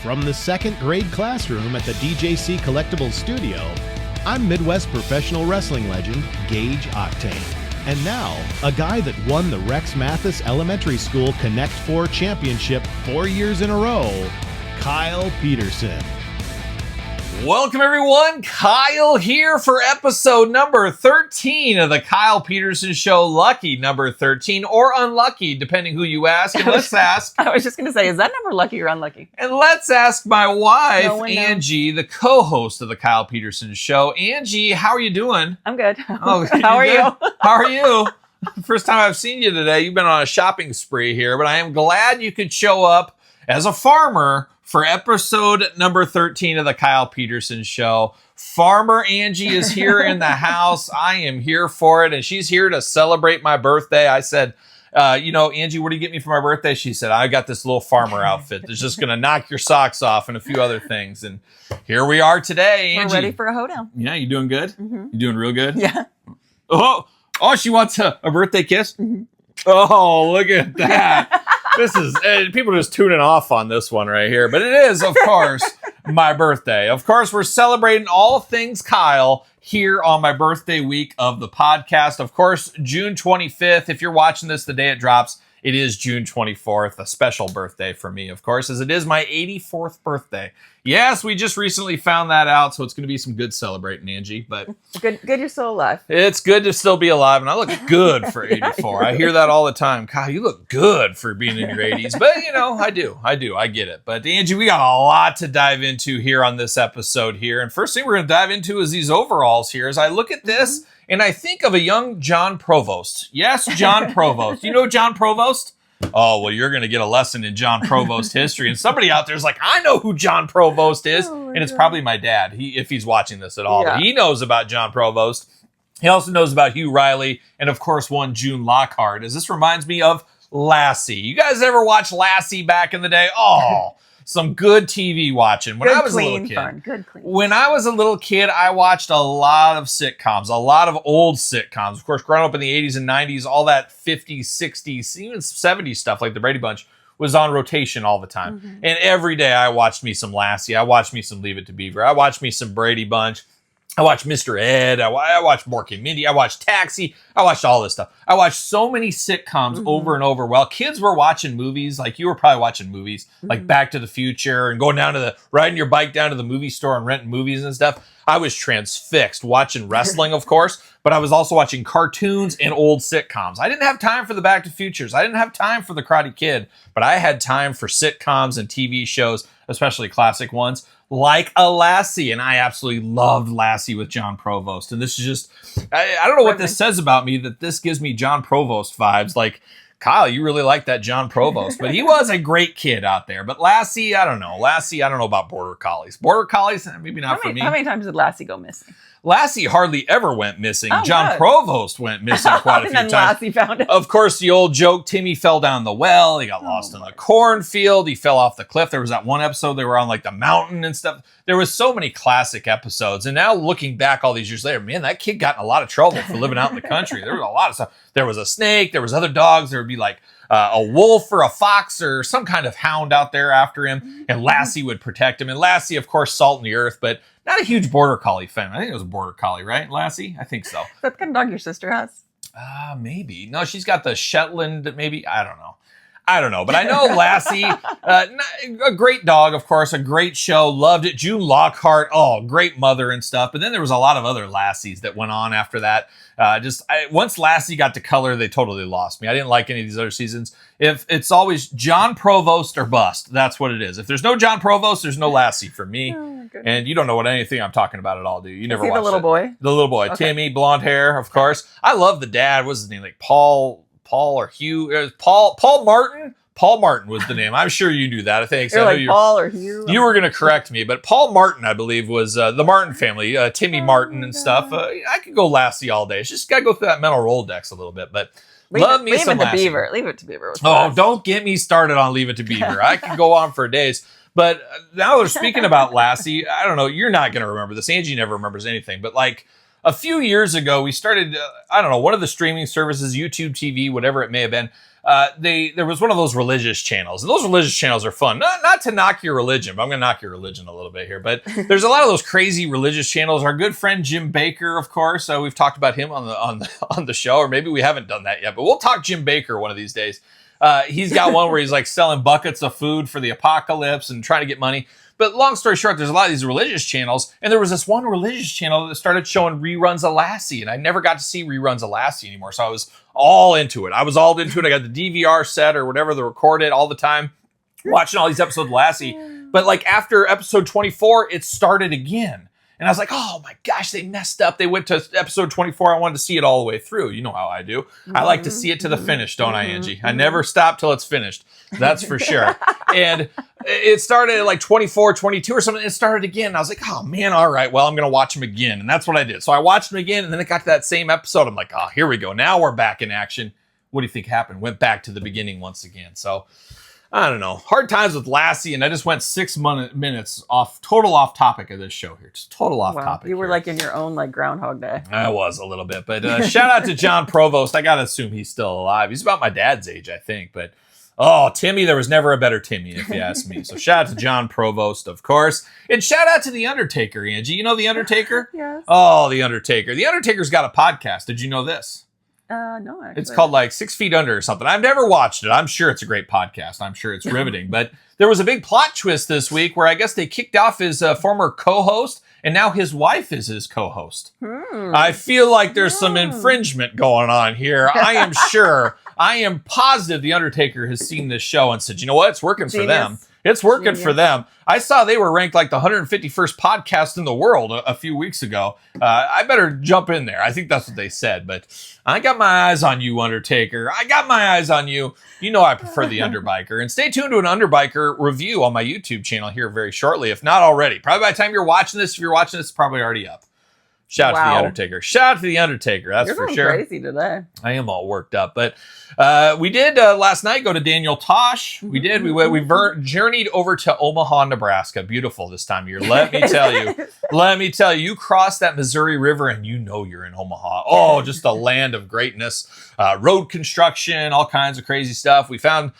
From the second grade classroom at the DJC Collectibles Studio, I'm Midwest professional wrestling legend Gage Octane. And now, a guy that won the Rex Mathis Elementary School Connect 4 Championship 4 years in a row, Kyle Peterson. Welcome everyone, Kyle here for episode number 13 of the Kyle Peterson Show. Lucky number 13 or unlucky, depending who you ask. And let's ask. I was just going to say, is that number lucky or unlucky? And let's ask my wife, Angie, the co-host of the Kyle Peterson Show. Angie, how are you doing? I'm good. Oh, how are you? How are you? First time I've seen you today. You've been on a shopping spree here, but I am glad you could show up as a farmer for episode number 13 of the Kyle Peterson Show. Farmer Angie is here in the house. I am here for it, and she's here to celebrate my birthday. I said, Angie, what do you get me for my birthday? She said, I got this little farmer outfit that's just going to knock your socks off and a few other things. And here we are today, Angie. We're ready for a hoedown. Yeah, you doing good? Mm-hmm. You doing real good? Yeah. Oh, she wants a birthday kiss? Mm-hmm. Oh, look at that. This is, people are just tuning off on this one right here. But it is, of course, my birthday. Of course, we're celebrating all things Kyle here on my birthday week of the podcast. Of course, June 25th. If you're watching this the day it drops, it is June 24th, a special birthday for me, of course, as it is my 84th birthday. Yes, we just recently found that out, so it's going to be some good celebrating, Angie. But good you're still alive. It's good to still be alive, and I look good for 84. I hear that all the time. Kyle, you look good for being in your 80s. But, I do. I get it. But, Angie, we got a lot to dive into here on this episode here. And first thing we're going to dive into is these overalls here. As I look at this, and I think of a young John Provost. Yes, John Provost. You know John Provost? Oh, well, you're going to get a lesson in John Provost history. And somebody out there is like, I know who John Provost is. And it's probably my dad, if he's watching this at all. Yeah. But he knows about John Provost. He also knows about Hugh Riley. And, of course, one June Lockhart. As this reminds me of Lassie. You guys ever watch Lassie back in the day? Oh, some good TV watching. When I was a little kid. Good, clean. When I was a little kid, I watched a lot of sitcoms, a lot of old sitcoms. Of course, growing up in the 80s and 90s, all that 50s, 60s, even 70s stuff like the Brady Bunch was on rotation all the time. Mm-hmm. And every day I watched me some Lassie. I watched me some Leave It to Beaver. I watched me some Brady Bunch. I watched Mr. Ed. I watched Mork and Mindy. I watched Taxi. I watched all this stuff. I watched so many sitcoms over and over. While kids were watching movies, like you were probably watching movies, like Back to the Future and going down to riding your bike down to the movie store and renting movies and stuff. I was transfixed watching wrestling, of course, but I was also watching cartoons and old sitcoms. I didn't have time for the Back to Futures. I didn't have time for the Karate Kid, but I had time for sitcoms and TV shows, especially classic ones, like a Lassie, and I absolutely loved Lassie with John Provost. And this is just, I don't know what this says about me, that this gives me John Provost vibes. Like, Kyle, you really like that John Provost, but he was a great kid out there. But Lassie, I don't know. Lassie, I don't know about Border Collies. Border Collies, maybe not for me. How many times did Lassie go missing? Lassie hardly ever went missing. Oh, John good. Provost went missing quite a few times. Lassie found it. Of course, the old joke, Timmy fell down the well. He got lost in the cornfield. He fell off the cliff. There was that one episode they were on like the mountain and stuff. There was so many classic episodes. And now looking back all these years later, man, that kid got in a lot of trouble for living out in the country. There was a lot of stuff. There was a snake. There was other dogs. There would be like a wolf or a fox or some kind of hound out there after him. And Lassie would protect him. And Lassie, of course, salt in the earth, but not a huge Border Collie fan. I think it was a Border Collie, right, Lassie? I think so. That's the kind of dog your sister has? Maybe. No, she's got the Shetland, maybe. I don't know. But I know Lassie, a great dog, of course, a great show. Loved it. June Lockhart, great mother and stuff. But then there was a lot of other Lassies that went on after that. Once Lassie got to color, they totally lost me. I didn't like any of these other seasons. If it's always John Provost or bust, that's what it is. If there's no John Provost, there's no Lassie for me. And you don't know what anything I'm talking about at all, do you? You never watched the little boy? The little boy. Okay. Timmy, blonde hair, of course. I love the dad. What's his name? Like Paul or Hugh? Paul Martin? Paul Martin was the name. I'm sure you knew that. I think. You're like Paul or Hugh? You were going to correct me, but Paul Martin, I believe, was the Martin family. Timmy Martin and stuff. I could go Lassie all day. It's just got to go through that mental Rolodex a little bit, but Leave it to Beaver. Leave It to Beaver. Don't get me started on Leave It to Beaver. I could go on for days. But now we're speaking about Lassie. I don't know. You're not going to remember this. Angie never remembers anything. But like a few years ago, we started, one of the streaming services, YouTube TV, whatever it may have been, there was one of those religious channels, and those religious channels are fun. Not to knock your religion, but I'm going to knock your religion a little bit here. But there's a lot of those crazy religious channels. Our good friend Jim Baker, of course, we've talked about him on the show, or maybe we haven't done that yet. But we'll talk Jim Baker one of these days. He's got one where he's like selling buckets of food for the apocalypse and trying to get money. But long story short, there's a lot of these religious channels, and there was this one religious channel that started showing reruns of Lassie, and I never got to see reruns of Lassie anymore, so I was all into it. I got the DVR set or whatever, the record it all the time, watching all these episodes of Lassie. But like after episode 24, it started again. And I was like, oh my gosh, they messed up. They went to episode 24. I wanted to see it all the way through. You know how I do. I like to see it to the finish, don't I, Angie? I never stop till it's finished. That's for sure. And it started at like 24, 22 or something. It started again. And I was like, oh man, all right, well, I'm going to watch them again. And that's what I did. So I watched them again. And then it got to that same episode. I'm like, oh, here we go. Now we're back in action. What do you think happened? Went back to the beginning once again. So I don't know. Hard times with Lassie, and I just went 6 minutes off topic of this show here. Just total off topic. You were here. Like in your own like Groundhog Day. I was a little bit, but shout out to John Provost. I gotta assume he's still alive. He's about my dad's age, I think. But Timmy, there was never a better Timmy, if you ask me. So shout out to John Provost, of course, and shout out to the Undertaker, Angie. You know the Undertaker? Yes. Oh, the Undertaker. The Undertaker's got a podcast. Did you know this? No, actually. It's called like 6 Feet Under or something. I've never watched it. I'm sure it's a great podcast. I'm sure it's riveting. But there was a big plot twist this week where I guess they kicked off his former co-host, and now his wife is his co-host. I feel like there's some infringement going on here. I am sure. I am positive the Undertaker has seen this show and said, you know what? It's working for them. It's working for them. I saw they were ranked like the 151st podcast in the world a few weeks ago. I better jump in there. I think that's what they said. But I got my eyes on you, Undertaker. I got my eyes on you. You know I prefer the Underbiker. And stay tuned to an Underbiker review on my YouTube channel here very shortly, if not already. Probably by the time you're watching this, if you're watching this, it's probably already up. Shout out to the Undertaker. Shout out to the Undertaker. That's You're for going sure. Crazy today. I am all worked up, but we did last night go to Daniel Tosh. We did. We journeyed over to Omaha, Nebraska. Beautiful this time of year. Let me tell you. You cross that Missouri River and you know you're in Omaha. Oh, just a land of greatness. Road construction, all kinds of crazy stuff. We found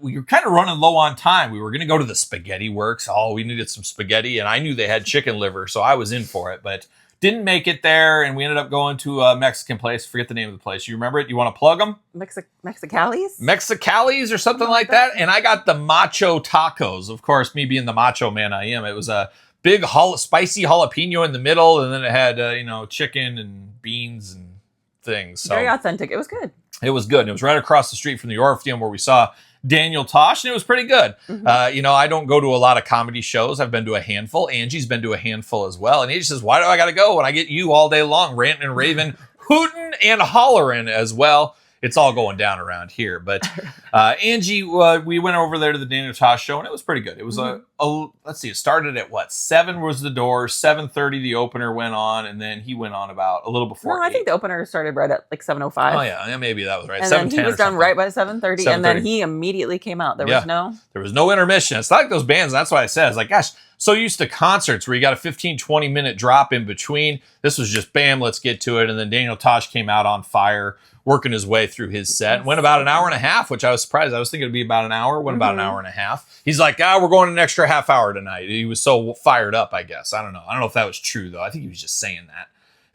we were kind of running low on time. We were going to go to the Spaghetti Works. Oh, we needed some spaghetti, and I knew they had chicken liver, so I was in for it, but didn't make it there, and we ended up going to a Mexican place. Forget the name of the place. You remember it? You want to plug them? Mexicali's? Mexicali's or something like that. And I got the macho tacos. Of course, me being the macho man I am, it was a big spicy jalapeno in the middle, and then it had chicken and beans and things. So very authentic. It was good. It was good. And it was right across the street from the Orpheum where we saw Daniel Tosh, and it was pretty good. I don't go to a lot of comedy shows. I've been to a handful. Angie's been to a handful as well. And Angie says, why do I got to go when I get you all day long, ranting and raving, hooting and hollering as well? It's all going down around here. But Angie, we went over there to the Daniel Tosh show, and it was pretty good. It was let's see, it started at 7 was the door, 7:30 the opener went on, and then he went on about a little before. No, I think the opener started right at like 7:05. Oh yeah, maybe that was right. And then he was done right by 7:30, and then he immediately came out. There was no intermission. It's not like those bands. That's why I said, it's like, gosh, so used to concerts where you got a 15-20 minute drop in between. This was just bam, let's get to it. And then Daniel Tosh came out on fire, working his way through his set. Went about an hour and a half, which I was surprised. I was thinking it'd be about an hour. Went about an hour and a half. He's like, we're going an extra half hour tonight. He was so fired up, I guess. I don't know if that was true, though. I think he was just saying that.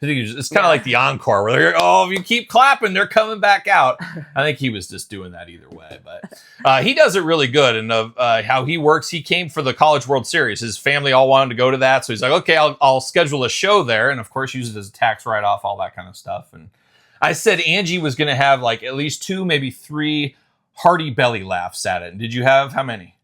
I think it's kind of like the encore where they're, if you keep clapping, they're coming back out. I think he was just doing that either way. But he does it really good. And how he works, he came for the College World Series. His family all wanted to go to that. So he's like, okay, I'll schedule a show there. And of course, use it as a tax write-off, all that kind of stuff. And I said Angie was going to have like at least 2, maybe 3 hearty belly laughs at it. And did you have how many?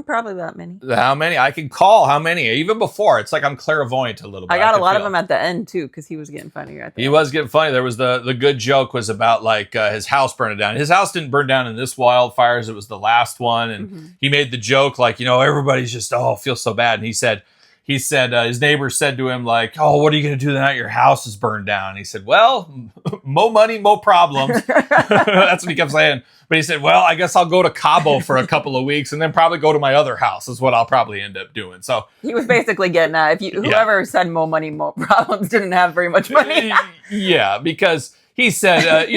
Probably that many. How many? I can call how many. Even before, it's like I'm clairvoyant a little bit. I got a lot of them at the end too, because he was getting funnier at the end. He was getting funny. There was the good joke was about like his house burning down. His house didn't burn down in this wildfires. It was the last one, and he made the joke like, everybody's just feels so bad. And he said his neighbor said to him like, what are you going to do the night your house is burned down? And he said, well, mo money, mo problems. That's what he kept saying. But he said, well, I guess I'll go to Cabo for a couple of weeks and then probably go to my other house is what I'll probably end up doing. So he was basically getting at whoever said mo money, mo problems didn't have very much money. Yeah, because he said,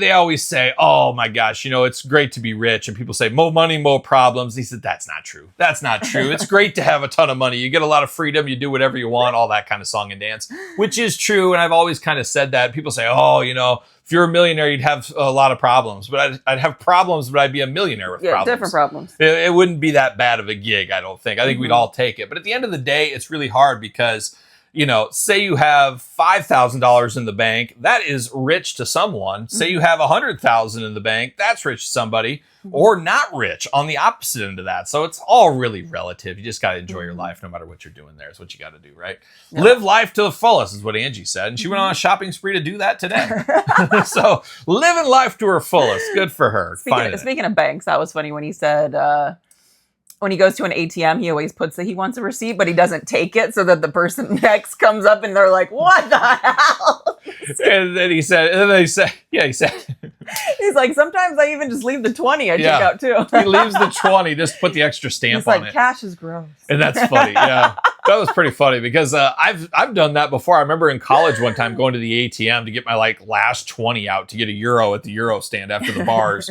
they always say, oh my gosh, it's great to be rich. And people say, more money, more problems. He said, that's not true. That's not true. It's great to have a ton of money. You get a lot of freedom. You do whatever you want, all that kind of song and dance, which is true. And I've always kind of said that. People say, oh, if you're a millionaire, you'd have a lot of problems. But I'd have problems, but I'd be a millionaire with problems. Different problems. It wouldn't be that bad of a gig, I don't think. I think we'd all take it. But at the end of the day, it's really hard because say you have $5,000 in the bank, that is rich to someone. Say you have $100,000 in the bank, that's rich to somebody, or not rich on the opposite end of that. So it's all really relative. You just got to enjoy your life no matter what you're doing there is what you got to do, right? Yeah. Live life to the fullest is what Angie said. And she went on a shopping spree to do that today. So living life to her fullest. Good for her. Speaking of banks, that was funny when he said, when he goes to an ATM, he always puts that he wants a receipt, but he doesn't take it so that the person next comes up and they're like, what the hell? And then he said, he's like, sometimes I even just leave the 20 I take out too. He leaves the 20, just put the extra stamp on it. Cash is gross. And that's funny. Yeah. That was pretty funny because I've done that before. I remember in college one time going to the ATM to get my last 20 out to get a euro at the Euro stand after the bars.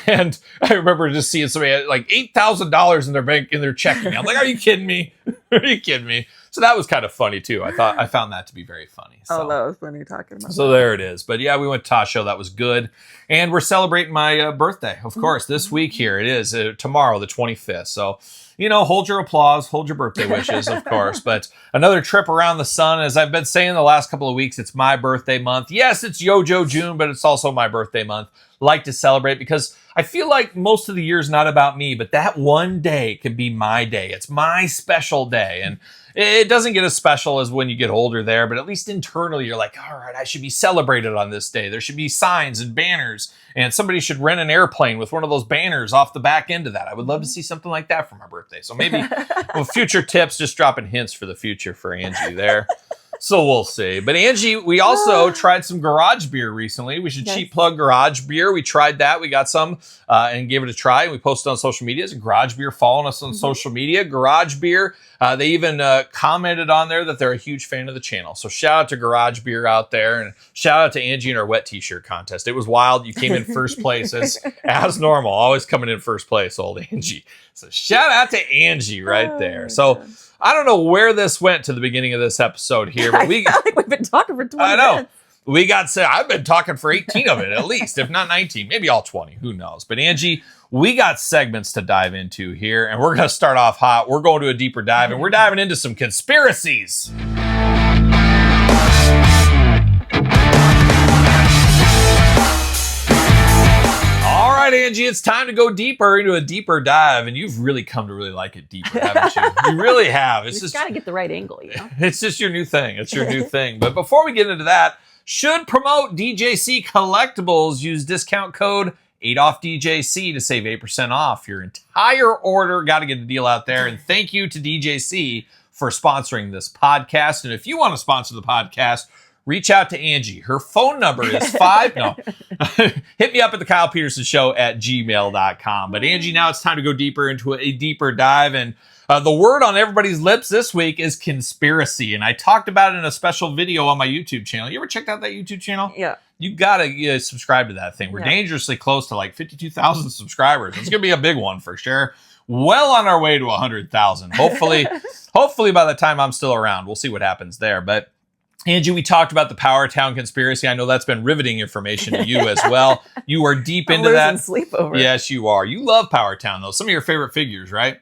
And I remember just seeing somebody had $8,000 in their bank in their checking. I'm like, are you kidding me? Are you kidding me? So that was kind of funny too. I found that to be very funny. So. Oh, that was funny talking about. So there it is. But yeah, we went to Tosh Show. That was good. And we're celebrating my birthday, of course, this week here. It is tomorrow, the 25th. So, hold your applause, hold your birthday wishes, of course. But another trip around the sun. As I've been saying the last couple of weeks, it's my birthday month. Yes, it's Yojo June, but it's also my birthday month. Like to celebrate because I feel like most of the year is not about me, but that one day can be my day. It's my special day. And it doesn't get as special as when you get older there, but at least internally you're like, all right, I should be celebrated on this day. There should be signs and banners, and somebody should rent an airplane with one of those banners off the back end of that. I would love to see something like that for my birthday. So maybe future tips, just dropping hints for the future for Angie there. So we'll see. But Angie, we also tried some garage beer recently. We should cheap plug garage beer. We tried that. We got some and gave it a try. We posted on social media. It's garage beer following us on social media. Garage beer. They even commented on there that they're a huge fan of the channel. So shout out to Garage Beer out there. And shout out to Angie and our wet t-shirt contest. It was wild. You came in first place as normal. Always coming in first place, old Angie. So shout out to Angie right there. So I don't know where this went to the beginning of this episode here, but I feel like we've been talking for 20 I know. minutes. We got I've been talking for 18 of it, at least, if not 19, maybe all 20. Who knows? But Angie, we got segments to dive into here, and we're going to start off hot. We're going to a deeper dive, and we're diving into some conspiracies. All right, Angie, it's time to go deeper into a deeper dive, and you've really come to really like it deeper, haven't you? You really have. It's just got to get the right angle, It's just your new thing. It's your new thing. But before we get into that, should promote DJC Collectibles. Use discount code 8OFFDJC to save 8% off your entire order. Got to get a deal out there. And thank you to DJC for sponsoring this podcast. And if you want to sponsor the podcast, reach out to Angie. Her phone number is hit me up at the Kyle Peterson Show at gmail.com. But Angie, now it's time to go deeper into a deeper dive. And the word on everybody's lips this week is conspiracy. And I talked about it in a special video on my YouTube channel. You ever checked out that YouTube channel? Yeah. You got to subscribe to that thing. We're dangerously close to 52,000 subscribers. It's going to be a big one for sure. Well on our way to 100,000. Hopefully by the time I'm still around, we'll see what happens there. But Angie, we talked about the Power Town conspiracy. I know that's been riveting information to you as well. You are deep into that. Sleep over. Yes, you are. You love Power Town, though. Some of your favorite figures, right?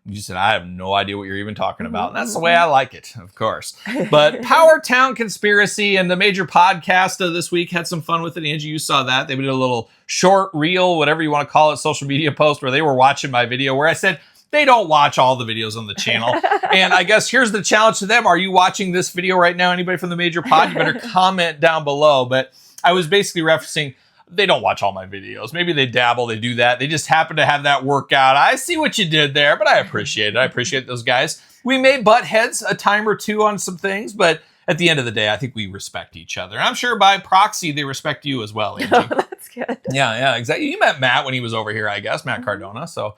You said, I have no idea what you're even talking about. And that's the way I like it, of course. But Power Town conspiracy and the major podcast of this week had some fun with it. Angie, you saw that. They did a little short reel, whatever you want to call it, social media post where they were watching my video where I said, they don't watch all the videos on the channel. And I guess here's the challenge to them. Are you watching this video right now? Anybody from the major pod? You better comment down below. But I was basically referencing, they don't watch all my videos. Maybe they dabble, they do that. They just happen to have that workout. I see what you did there, but I appreciate it. I appreciate those guys. We may butt heads a time or two on some things, but at the end of the day, I think we respect each other. And I'm sure by proxy, they respect you as well, Angie. Oh, that's good. Yeah, exactly. You met Matt when he was over here, I guess, Matt Cardona. So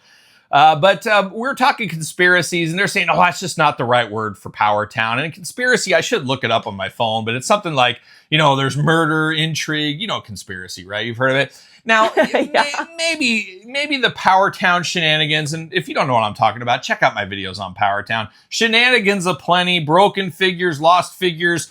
But we're talking conspiracies, and they're saying, oh, that's just not the right word for Power Town. And conspiracy, I should look it up on my phone, but it's something like, there's murder, intrigue, conspiracy, right? You've heard of it. Now, maybe the Power Town shenanigans, and if you don't know what I'm talking about, check out my videos on Power Town. Shenanigans aplenty, broken figures, lost figures,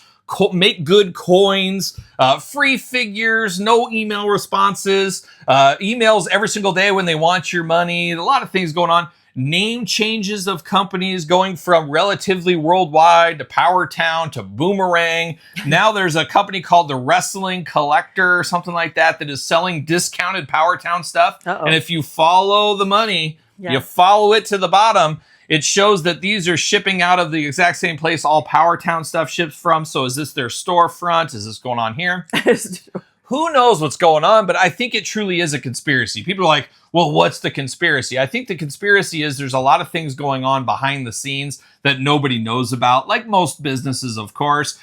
make good coins, free figures, no email responses, emails every single day when they want your money, a lot of things going on. Name changes of companies going from relatively worldwide to Power Town to Boomerang. Now there's a company called the Wrestling Collector or something like that is selling discounted Power Town stuff. Uh-oh. And if you follow the money, you follow it to the bottom, it shows that these are shipping out of the exact same place all Power Town stuff ships from. So is this their storefront? Is this going on here? Who knows what's going on, but I think it truly is a conspiracy. People are like, well, what's the conspiracy? I think the conspiracy is there's a lot of things going on behind the scenes that nobody knows about, like most businesses, of course.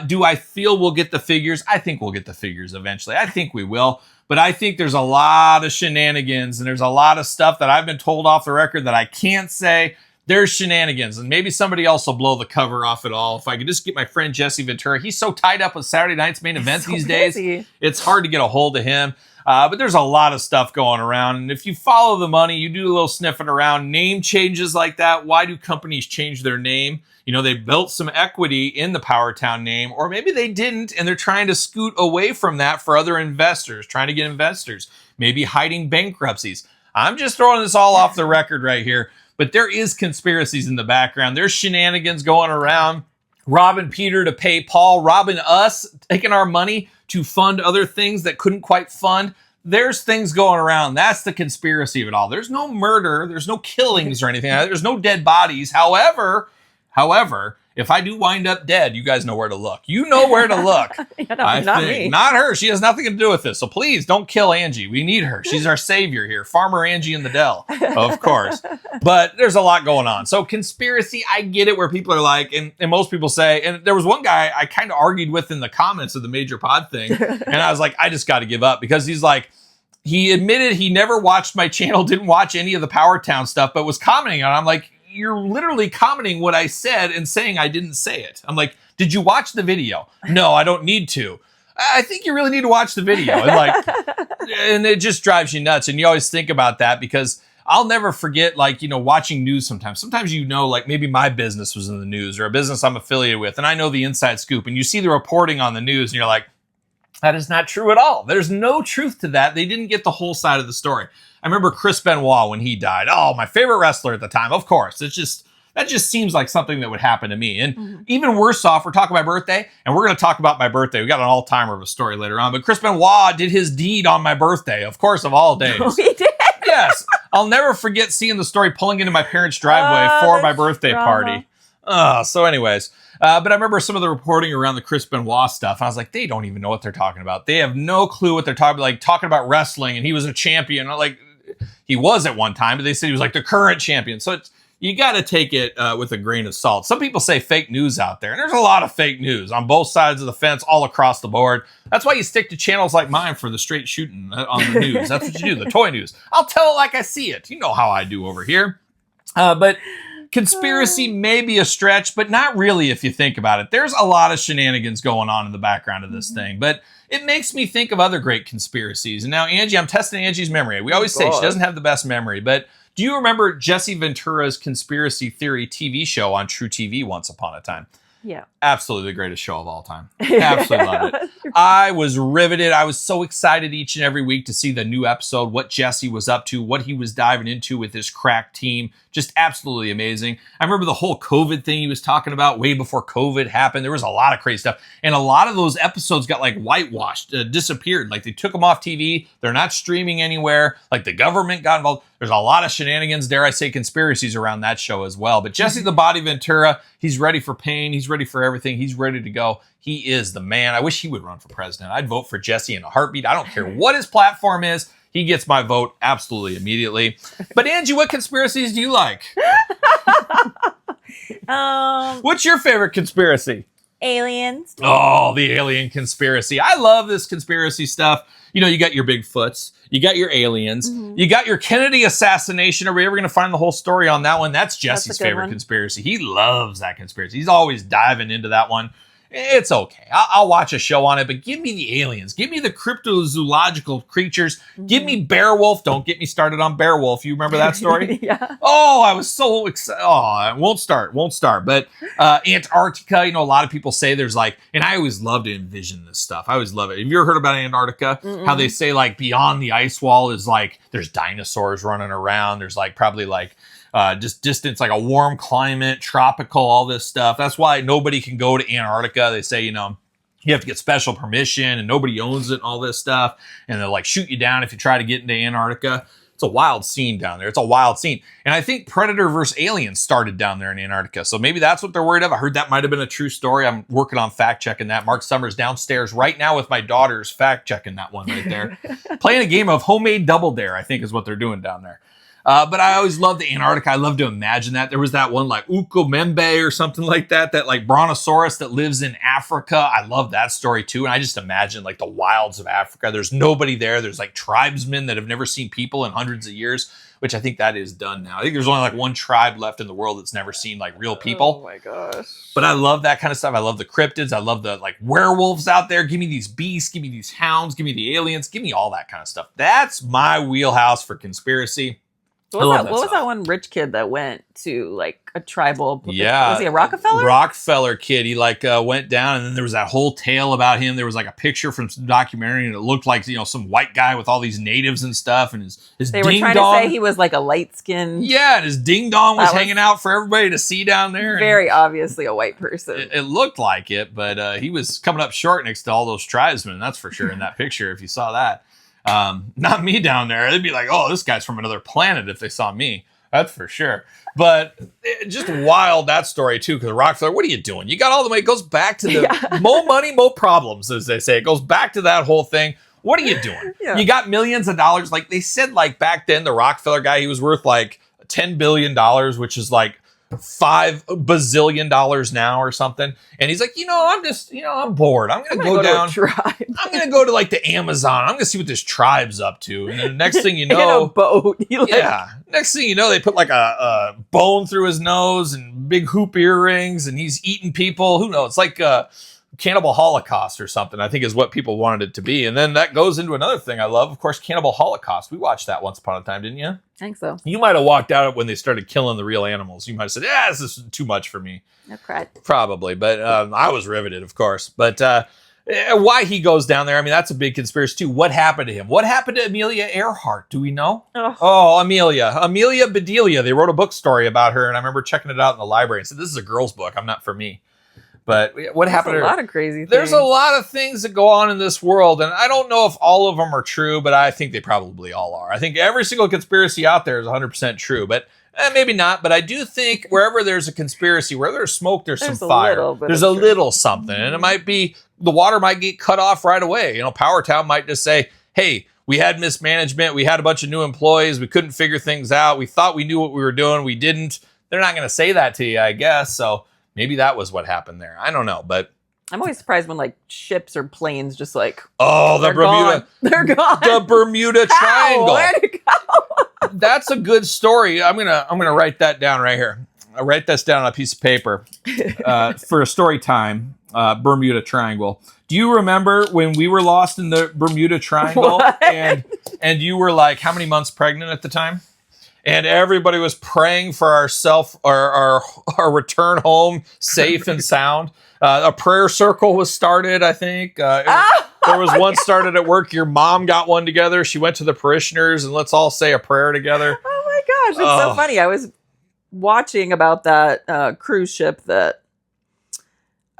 Do I feel we'll get the figures? I think we'll get the figures eventually. I think we will. But I think there's a lot of shenanigans, and there's a lot of stuff that I've been told off the record that I can't say. There's shenanigans, and maybe somebody else will blow the cover off it all. If I could just get my friend Jesse Ventura. He's so tied up with Saturday Night's Main Event these days. It's hard to get a hold of him. But there's a lot of stuff going around. And if you follow the money, you do a little sniffing around, name changes like that. Why do companies change their name? They built some equity in the Power Town name, or maybe they didn't, and they're trying to scoot away from that for other investors, trying to get investors, maybe hiding bankruptcies. I'm just throwing this all off the record right here. But there is conspiracies in the background. There's shenanigans going around. Robbing Peter to pay Paul. Robbing us, taking our money to fund other things that couldn't quite fund. There's things going around. That's the conspiracy of it all. There's no murder. There's no killings or anything. There's no dead bodies. However, if I do wind up dead, you guys know where to look. You know where to look. Not me. Not her. She has nothing to do with this. So please don't kill Angie. We need her. She's our savior here. Farmer Angie in the Dell, of course. But there's a lot going on. So conspiracy, I get it, where people are like, and most people say, and there was one guy I kind of argued with in the comments of the Major Pod thing. And I was like, I just got to give up, because he's like, he admitted he never watched my channel, didn't watch any of the Power Town stuff, but was commenting on it. I'm like, you're literally commenting what I said and saying I didn't say it. I'm like, did you watch the video? No, I don't need to. I think you really need to watch the video. And it just drives you nuts. And you always think about that, because I'll never forget, watching news sometimes. Sometimes, maybe my business was in the news, or a business I'm affiliated with, and I know the inside scoop, and you see the reporting on the news and you're like, that is not true at all. There's no truth to that. They didn't get the whole side of the story. I remember Chris Benoit when he died. Oh, my favorite wrestler at the time. Of course. That just seems like something that would happen to me. And even worse off, we're talking my birthday, and we're going to talk about my birthday. We got an all-timer of a story later on, but Chris Benoit did his deed on my birthday, of course, of all days. Oh, he did? Yes. I'll never forget seeing the story pulling into my parents' driveway for my birthday party. So anyways, but I remember some of the reporting around the Chris Benoit stuff. And I was like, they don't even know what they're talking about. They have no clue what they're talking about. Like, talking about wrestling, and he was a champion. Like, he was at one time, but they said he was like the current champion. So you got to take it with a grain of salt. Some people say fake news out there, and there's a lot of fake news on both sides of the fence, all across the board. That's why you stick to channels like mine for the straight shooting on the news. That's what you do, the toy news. I'll tell it like I see it. You know how I do over here. But conspiracy may be a stretch, but not really if you think about it. There's a lot of shenanigans going on in the background of this thing, but it makes me think of other great conspiracies. And now, Angie, I'm testing Angie's memory. We always say she doesn't have the best memory, but do you remember Jesse Ventura's Conspiracy Theory TV show on True TV once upon a time? Yeah. Absolutely the greatest show of all time. Absolutely love it. I was riveted. I was so excited each and every week to see the new episode, what Jesse was up to, what he was diving into with his crack team. Just absolutely amazing. I remember the whole COVID thing he was talking about way before COVID happened. There was a lot of crazy stuff. And a lot of those episodes got whitewashed, disappeared. Like, they took them off TV. They're not streaming anywhere. Like, the government got involved. There's a lot of shenanigans, dare I say, conspiracies around that show as well. But Jesse the Body Ventura, he's ready for pain. He's ready for everything. He's ready to go. He is the man. I wish he would run for president. I'd vote for Jesse in a heartbeat. I don't care what his platform is. He gets my vote absolutely immediately. But Angie, what conspiracies do you like? What's your favorite conspiracy? Aliens. Oh, the alien conspiracy. I love this conspiracy stuff. you got your Bigfoots, you got your aliens, you got your Kennedy assassination. Are we ever going to find the whole story on that one? That's Jesse's favorite conspiracy. He loves that conspiracy. He's always diving into that one. It's okay. I'll watch a show on it, but give me the aliens. Give me the cryptozoological creatures. Give me Beowulf. Don't get me started on Beowulf. You remember that story? Yeah. Oh, I was so excited. Oh, I won't start. But Antarctica, a lot of people say there's like, and I always love to envision this stuff. I always love it. Have you ever heard about Antarctica? How they say like beyond the ice wall is like, there's dinosaurs running around. There's like probably like, just distance, like a warm climate, tropical, all this stuff. That's why nobody can go to Antarctica. They say, you have to get special permission and nobody owns it and all this stuff. And they'll like shoot you down if you try to get into Antarctica. It's a wild scene down there. It's a wild scene. And I think Predator versus Aliens started down there in Antarctica. So maybe that's what they're worried of. I heard that might have been a true story. I'm working on fact checking that. Mark Summers downstairs right now with my daughters fact checking that one right there. Playing a game of homemade double dare, I think is what they're doing down there. But I always loved the Antarctica. I love to imagine that. There was that one like Ukomembe or something like that like brontosaurus that lives in Africa. I love that story too. And I just imagine like the wilds of Africa. There's nobody there. There's like tribesmen that have never seen people in hundreds of years, which I think that is done now. I think there's only like one tribe left in the world that's never seen like real people. Oh my gosh. But I love that kind of stuff. I love the cryptids. I love the like werewolves out there. Give me these beasts. Give me these hounds. Give me the aliens. Give me all that kind of stuff. That's my wheelhouse for conspiracy. What was that one rich kid that went to like a tribal? Yeah. Was he a Rockefeller? Rockefeller kid. He like went down and then there was that whole tale about him. There was like a picture from some documentary and it looked like, some white guy with all these natives and stuff. And his they were trying to say he was like a light skinned. Yeah. And his ding dong was hanging out for everybody to see down there. Very obviously a white person. It looked like it, but he was coming up short next to all those tribesmen. That's for sure in that picture. If you saw that. Not me down there. They'd be like, oh, this guy's from another planet if they saw me. That's for sure. But just wild, that story too, because Rockefeller, what are you doing? You got all the way. It goes back to the more money, more problems, as they say. It goes back to that whole thing. What are you doing? Yeah. You got millions of dollars. Like they said, like back then, the Rockefeller guy, he was worth like $10 billion, which is like $5 bazillion now or something. And he's like, I'm bored. I'm going to go down. I'm going to go to like the Amazon. I'm going to see what this tribe's up to. And then the next thing you know, in a boat. Next thing you know, they put like a bone through his nose and big hoop earrings and he's eating people. Who knows? It's like Cannibal Holocaust or something, I think is what people wanted it to be. And then that goes into another thing I love, of course, Cannibal Holocaust. We watched that once upon a time, didn't you? I think so. You might have walked out when they started killing the real animals. You might have said, this is too much for me. I cried. Probably, but I was riveted, of course. But why he goes down there, I mean, that's a big conspiracy too. What happened to him? What happened to Amelia Earhart? Do we know? Oh, Amelia Bedelia. They wrote a book story about her, and I remember checking it out in the library and said, this is a girl's book. I'm not for me. But what happened? There's a lot of crazy things. There's a lot of things that go on in this world, and I don't know if all of them are true, but I think they probably all are. I think every single conspiracy out there is 100% true, but maybe not. But I do think wherever there's a conspiracy, where there's smoke, there's some fire. There's a little something, and it might be the water might get cut off right away. Power Town might just say, "Hey, we had mismanagement. We had a bunch of new employees. We couldn't figure things out. We thought we knew what we were doing. We didn't." They're not going to say that to you, I guess. So. Maybe that was what happened there. I don't know, but I'm always surprised when like ships or planes just like the Bermuda, they're gone. The Bermuda Triangle. Where'd it go? That's a good story. I'm gonna write that down right here. I'll write this down on a piece of paper for a story time. Bermuda Triangle. Do you remember when we were lost in the Bermuda Triangle and you were like how many months pregnant at the time? And everybody was praying for our return home safe and sound. A prayer circle was started, I think. There was one started at work. Your mom got one together. She went to the parishioners and let's all say a prayer together. Oh my gosh, it's so funny. I was watching about that cruise ship that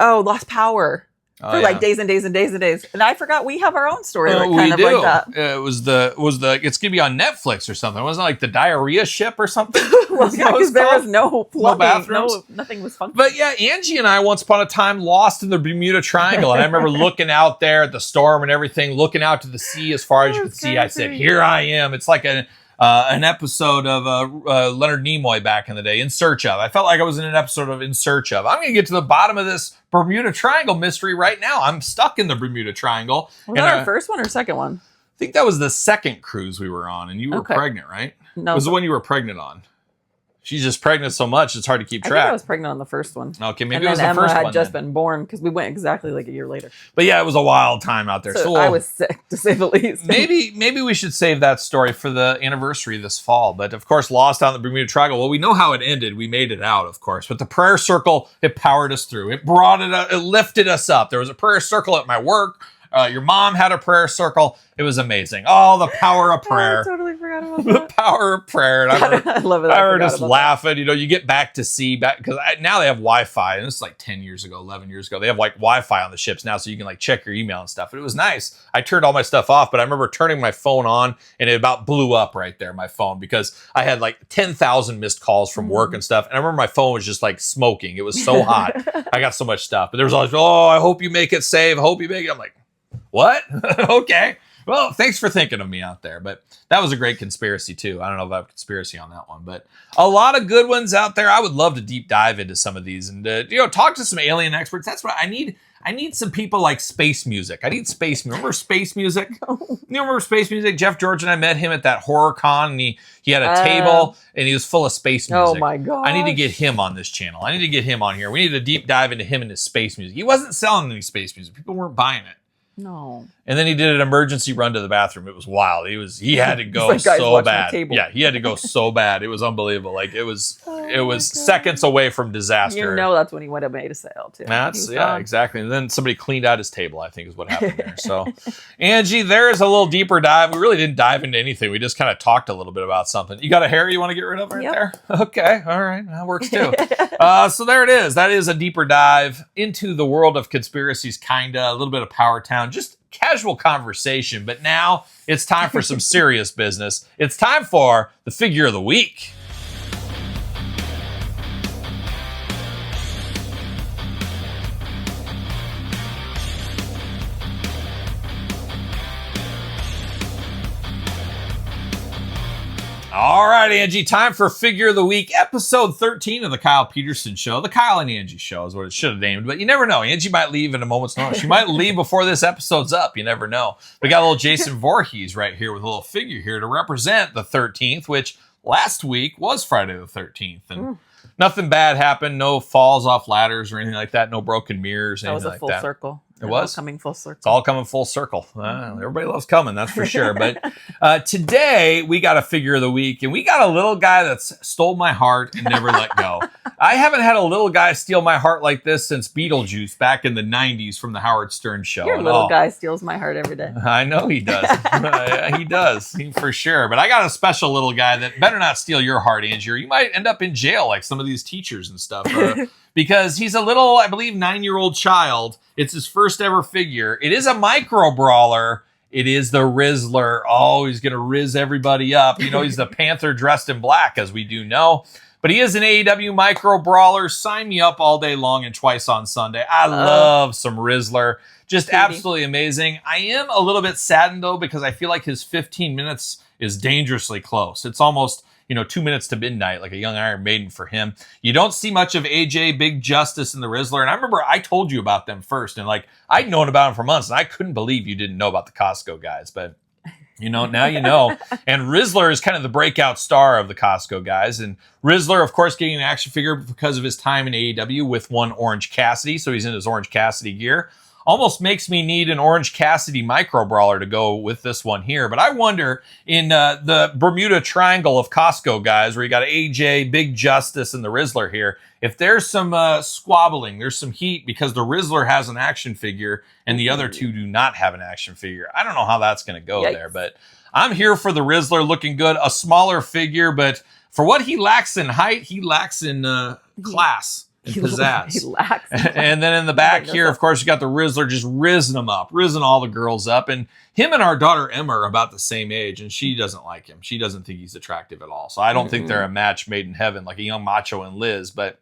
lost power. For like days and days and days and days. And I forgot we have our own story like like that. It was it's gonna be on Netflix or something. It wasn't like the diarrhea ship or something. Well, yeah, because there was no plumbing, no bathrooms. Nothing was functioning. But yeah, Angie and I once upon a time lost in the Bermuda Triangle. And I remember looking out there at the storm and everything, looking out to the sea as far as you could see. I said, here I am. It's like an episode of Leonard Nimoy back in the day, In Search Of. I felt like I was in an episode of In Search Of. I'm going to get to the bottom of this Bermuda Triangle mystery right now. I'm stuck in the Bermuda Triangle. Was that our first one or second one? I think that was the second cruise we were on, and you were pregnant, right? No. It was the one you were pregnant on. She's just pregnant so much, it's hard to keep track. I think I was pregnant on the first one. Okay, maybe it was the first one. Emma had just been born because we went exactly like a year later. But yeah, it was a wild time out there. So I was sick, to say the least. maybe we should save that story for the anniversary this fall. But of course, lost out in the Bermuda Triangle. Well, we know how it ended. We made it out, of course. But the prayer circle, it powered us through. It brought it up. It lifted us up. There was a prayer circle at my work. Your mom had a prayer circle. It was amazing. Oh, the power of prayer. I totally forgot about that. The power of prayer. And I love it. I remember just laughing. You know, you get back to sea because now they have Wi-Fi. And this is like 10 years ago, 11 years ago. They have like Wi-Fi on the ships now, so you can like check your email and stuff. And it was nice. I turned all my stuff off, but I remember turning my phone on and it about blew up right there, my phone, because I had like 10,000 missed calls from work and stuff. And I remember my phone was just like smoking. It was so hot. I got so much stuff. But there was always, oh, I hope you make it save. I hope you make it. I'm like, what? Okay. Well, thanks for thinking of me out there. But that was a great conspiracy, too. I don't know if I have a conspiracy on that one. But a lot of good ones out there. I would love to deep dive into some of these and, talk to some alien experts. That's what I need. I need some people like space music. I need space music. Remember space music? You remember space music? Jeff George and I met him at that horror con, and he had a table, and he was full of space music. Oh, my God. I need to get him on this channel. I need to get him on here. We need to deep dive into him and his space music. He wasn't selling any space music. People weren't buying it. No. And then he did an emergency run to the bathroom. It was wild. He had to go so bad. Yeah, he had to go so bad. It was unbelievable. Like it was seconds away from disaster. You know that's when he would have made a sale too. Exactly. And then somebody cleaned out his table, I think is what happened there. So Angie, there is a little deeper dive. We really didn't dive into anything. We just kind of talked a little bit about something. You got a hair you want to get rid of right there? Okay. All right. That works too. So there it is. That is a deeper dive into the world of conspiracies, kinda, a little bit of Power Town, just casual conversation. But now it's time for some serious business. It's time for the figure of the week. All right, Angie, time for Figure of the Week, episode 13 of the Kyle Peterson Show. The Kyle and Angie Show is what it should have named, but you never know. Angie might leave in a moment's notice. She might leave before this episode's up. You never know. We got a little Jason Voorhees right here with a little figure here to represent the 13th, which last week was Friday the 13th. And nothing bad happened. No falls off ladders or anything like that. No broken mirrors, anything like that. That was a full circle. It was coming full circle. It's all coming full circle. Everybody loves coming, that's for sure. But today we got a figure of the week, and we got a little guy that's stole my heart and never let go. I haven't had a little guy steal my heart like this since Beetlejuice back in the 90s from the Howard Stern Show. Your little guy steals my heart every day. I know he does. He does, for sure. But I got a special little guy that better not steal your heart, Angie, or you might end up in jail like some of these teachers and stuff. Because he's a little, I believe, 9-year-old child. It's his first ever figure. It is a micro brawler. It is the Rizzler. Oh, he's going to rizz everybody up. You know, he's the Panther dressed in black, as we do know. But he is an AEW micro brawler. Sign me up all day long and twice on Sunday. I love some Rizzler. Just absolutely amazing. I am a little bit saddened, though, because I feel like his 15 minutes is dangerously close. It's almost 2 minutes to midnight, like a young Iron Maiden for him. You don't see much of AJ, Big Justice, and the Rizzler. And I remember I told you about them first, and I'd known about them for months, and I couldn't believe you didn't know about the Costco guys. But now you know. And Rizzler is kind of the breakout star of the Costco guys. And Rizzler, of course, getting an action figure because of his time in AEW with one Orange Cassidy. So he's in his Orange Cassidy gear. Almost makes me need an Orange Cassidy micro brawler to go with this one here. But I wonder, in the Bermuda Triangle of Costco guys, where you got AJ, Big Justice, and the Rizzler here, if there's some squabbling, there's some heat because the Rizzler has an action figure and the other two do not have an action figure. I don't know how that's going to go there, but I'm here for the Rizzler, looking good. A smaller figure, but for what he lacks in height, he lacks in class. And pizzazz. And then in the back here, of course, you got the Rizzler just rizzing all the girls up. And him and our daughter Emma are about the same age, and she doesn't like him. She doesn't think he's attractive at all. So I don't think they're a match made in heaven, like a young Macho and Liz. But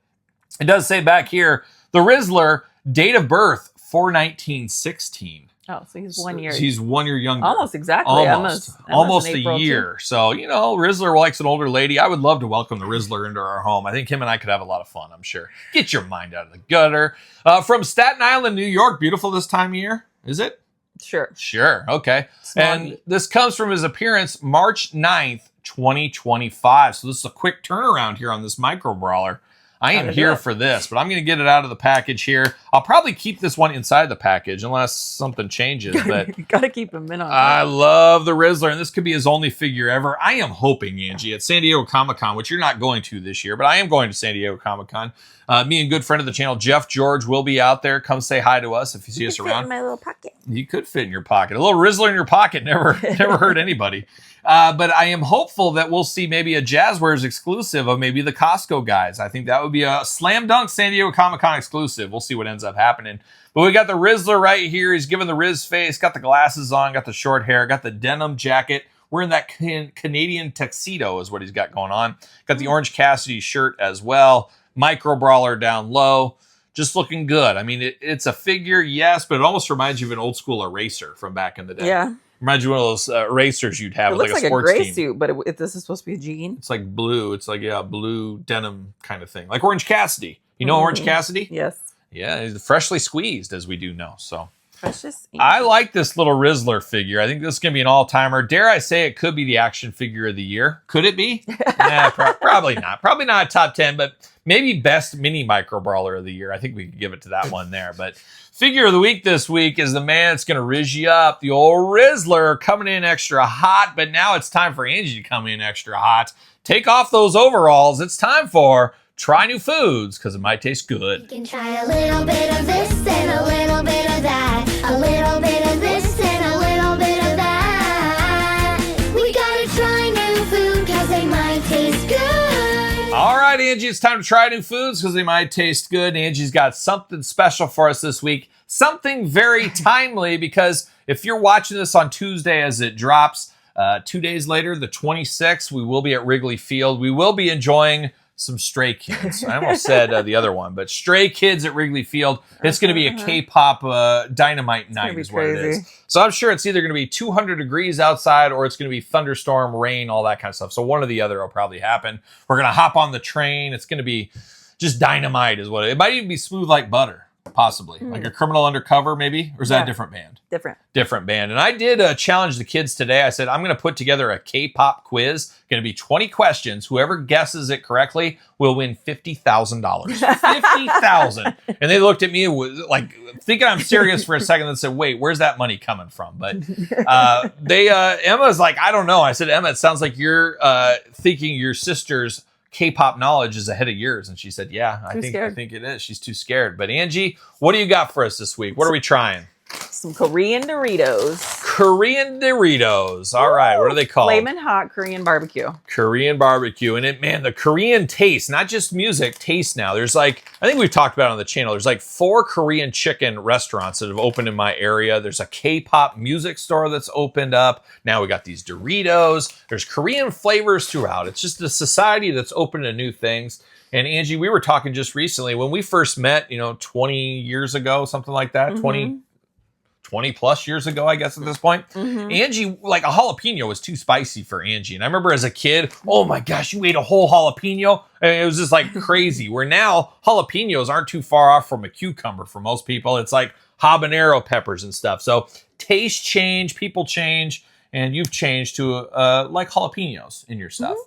it does say back here, the Rizzler, date of birth, 4/19/16. Oh, so he's 1 year. He's 1 year younger. Almost exactly. Almost a year. Too. So, Rizzler likes an older lady. I would love to welcome the Rizzler into our home. I think him and I could have a lot of fun, I'm sure. Get your mind out of the gutter. From Staten Island, New York. Beautiful this time of year. Is it? Sure. Okay. Smoggy. And this comes from his appearance March 9th, 2025. So this is a quick turnaround here on this micro brawler. I am here for this, but I'm going to get it out of the package here. I'll probably keep this one inside the package unless something changes. But you gotta keep him in on. I love the Rizzler, and this could be his only figure ever. I am hoping, Angie, at San Diego Comic-Con, which you're not going to this year, but I am going to San Diego Comic-Con. Me and good friend of the channel, Jeff George, will be out there. Come say hi to us if you see us around. Fit in my little pocket. You could fit in your pocket. A little Rizzler in your pocket never hurt anybody. But I am hopeful that we'll see maybe a Jazzwares exclusive of maybe the Costco guys. I think that would be a slam dunk San Diego Comic-Con exclusive. We'll see what ends up happening. But we got the Rizzler right here. He's giving the Riz face, got the glasses on, got the short hair, got the denim jacket. Wearing that Canadian tuxedo is what he's got going on. Got the Orange Cassidy shirt as well. Micro brawler down low. Just looking good. I mean, it's a figure, yes, but it almost reminds you of an old school eraser from back in the day. Yeah. Reminds you of one of those erasers you'd have. It looks like a sports gray team. suit, but if this is supposed to be a jean. It's like blue. It's like, blue denim kind of thing. Like Orange Cassidy. You know Orange Cassidy? Yes. Yeah, he's freshly squeezed, as we do know. So Precious. I like this little Rizzler figure. I think this is going to be an all-timer. Dare I say it could be the action figure of the year? Could it be? Probably not. Probably not a top 10, but maybe best mini micro brawler of the year. I think we could give it to that one there. But figure of the week this week is the man that's going to rizz you up. The old Rizzler coming in extra hot, but now it's time for Angie to come in extra hot. Take off those overalls. It's time for Try New Foods, because it might taste good. You can try a little bit of this and a little bit of that. A little bit of this and a little bit of that. We gotta try new food because they might taste good. All right, Angie, it's time to try new foods because they might taste good. Angie's got something special for us this week. Something very timely, because if you're watching this on Tuesday as it drops, 2 days later, the 26th, we will be at Wrigley Field. We will be enjoying some Stray Kids. I almost said the other one, but Stray Kids at Wrigley Field. It's going to be a K-pop dynamite night is what it is. So I'm sure it's either going to be 200 degrees outside or it's going to be thunderstorm, rain, all that kind of stuff. So one or the other will probably happen. We're going to hop on the train. It's going to be just dynamite is what it might even be Smooth Like Butter, possibly. Like a Criminal Undercover maybe, or is that a different band? Different band. And I did challenge the kids today. I said, I'm going to put together a K-pop quiz. Going to be 20 questions. Whoever guesses it correctly will win $50,000. $50,000. And they looked at me like thinking I'm serious for a second and said, wait, where's that money coming from? But Emma's like, I don't know. I said, Emma, it sounds like you're thinking your sister's K-pop knowledge is ahead of yours. And she said, yeah, I think it is. She's too scared. But Angie, what do you got for us this week? What are we trying? Some Korean Doritos. Korean Doritos. All right. What are they called? Flamin' hot Korean barbecue. Korean barbecue. And the Korean taste, not just music, taste now. There's I think we've talked about it on the channel. There's 4 Korean chicken restaurants that have opened in my area. There's a K-pop music store that's opened up. Now we got these Doritos. There's Korean flavors throughout. It's just a society that's open to new things. And Angie, we were talking just recently when we first met, 20 years ago, something like that, 20 plus years ago, I guess at this point. Angie, a jalapeno was too spicy for Angie. And I remember as a kid, oh my gosh, you ate a whole jalapeno? And it was just crazy. Where now jalapenos aren't too far off from a cucumber for most people. It's like habanero peppers and stuff. So taste change, people change, and you've changed to like jalapenos in your stuff.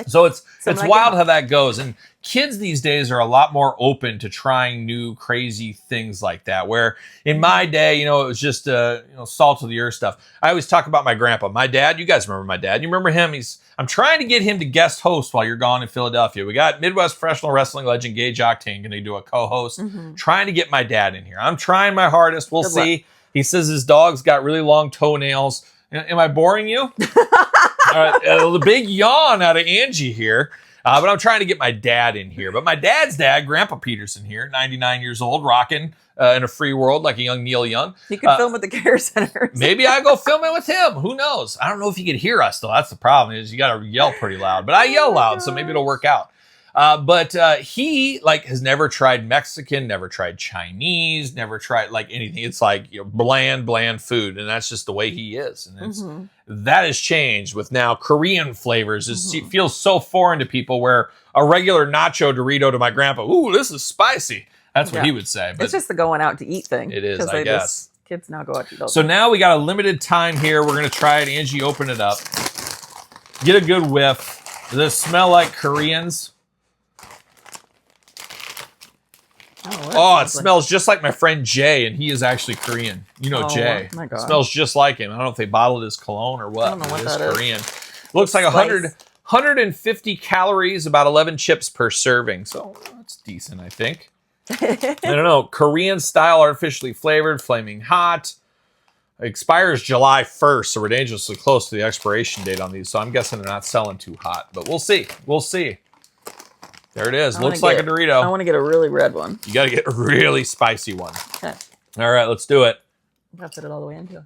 So it's wild how that goes. And kids these days are a lot more open to trying new crazy things like that. Where in my day, it was just salt of the earth stuff. I always talk about my grandpa. My dad, you guys remember my dad. You remember him? I'm trying to get him to guest host while you're gone in Philadelphia. We got Midwest professional wrestling legend Gage Octane going to do a co-host. Trying to get my dad in here. I'm trying my hardest. We'll see. He says his dog's got really long toenails. Am I boring you? All right, the big yawn out of Angie here. But I'm trying to get my dad in here. But my dad's dad, Grandpa Peterson here, 99 years old, rocking in a free world like a young Neil Young. You could film at the Care Center. Maybe I go film it with him. Who knows? I don't know if he could hear us, though. That's the problem, is you got to yell pretty loud. But I yell loud, so maybe it'll work out. But he has never tried Mexican, never tried Chinese, never tried anything. It's bland food, and that's just the way he is. And that has changed with now Korean flavors. It feels so foreign to people. Where a regular nacho Dorito to my grandpa, ooh, this is spicy. That's what he would say. But it's just the going out to eat thing. It is, I guess. Kids now go out to So now we got a limited time here. We're going to try it. Angie, open it up. Get a good whiff. Does it smell like Koreans? Oh, it smells just like my friend Jay, and he is actually Korean. You know Jay. My God. It smells just like him. I don't know if they bottled his cologne or what. I don't know what it is that Korean. Looks like 150 calories, about 11 chips per serving. So that's decent, I think. I don't know. Korean style, artificially flavored, flaming hot. Expires July 1st, so we're dangerously close to the expiration date on these. So I'm guessing they're not selling too hot, but we'll see. We'll see. There it is. Looks like a Dorito. I want to get a really red one. You got to get a really spicy one. Okay. All right, let's do it. I'm going to put it all the way into.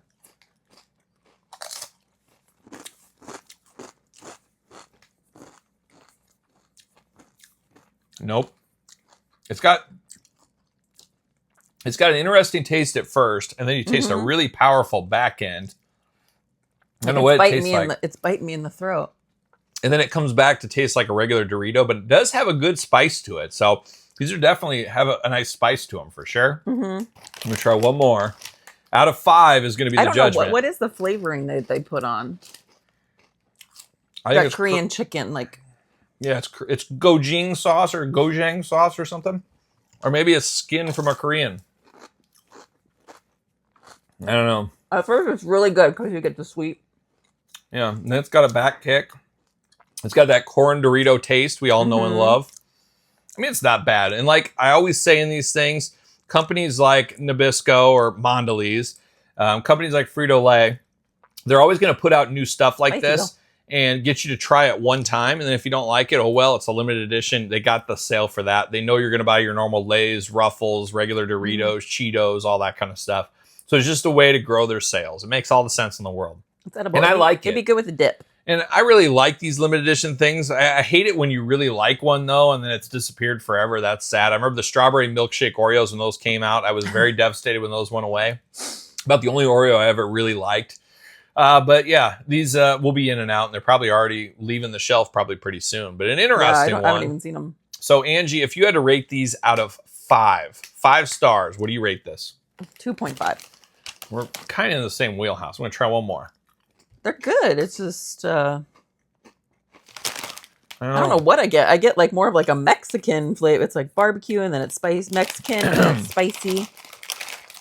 Nope. It's got an interesting taste at first, and then you taste a really powerful back end. I don't know what it tastes like. It's biting me in the throat. And then it comes back to taste like a regular Dorito, but it does have a good spice to it. So these are definitely have a nice spice to them for sure. I'm going to try one more. Out of 5 is going to be the judgment. What is the flavoring that they put on? I think it's Korean chicken, like. Yeah, it's gochujang sauce or gochujang sauce or something. Or maybe it's skin from a Korean. I don't know. At first, it's really good because you get the sweet. Yeah, and then it's got a back kick. It's got that corn Dorito taste we all know and love. I mean, it's not bad. And like I always say in these things, companies like Nabisco or Mondelez, companies like Frito-Lay, they're always going to put out new stuff like this and get you to try it one time. And then if you don't like it, oh, well, it's a limited edition. They got the sale for that. They know you're going to buy your normal Lay's, Ruffles, regular Doritos, Cheetos, all that kind of stuff. So it's just a way to grow their sales. It makes all the sense in the world. It's edible. And I like it. It'd be good with a dip. And I really like these limited edition things. I hate it when you really like one, though, and then it's disappeared forever. That's sad. I remember the strawberry milkshake Oreos when those came out. I was very devastated when those went away. About the only Oreo I ever really liked. But yeah, these will be in and out, and they're probably already leaving the shelf probably pretty soon. But an interesting one. I haven't even seen them. So, Angie, if you had to rate these out of 5 stars, what do you rate this? 2.5. We're kind of in the same wheelhouse. I'm going to try one more. They're good. It's just I don't know what I get. I get like more of like a Mexican flavor. It's like barbecue and then it's Mexican and then it's spicy.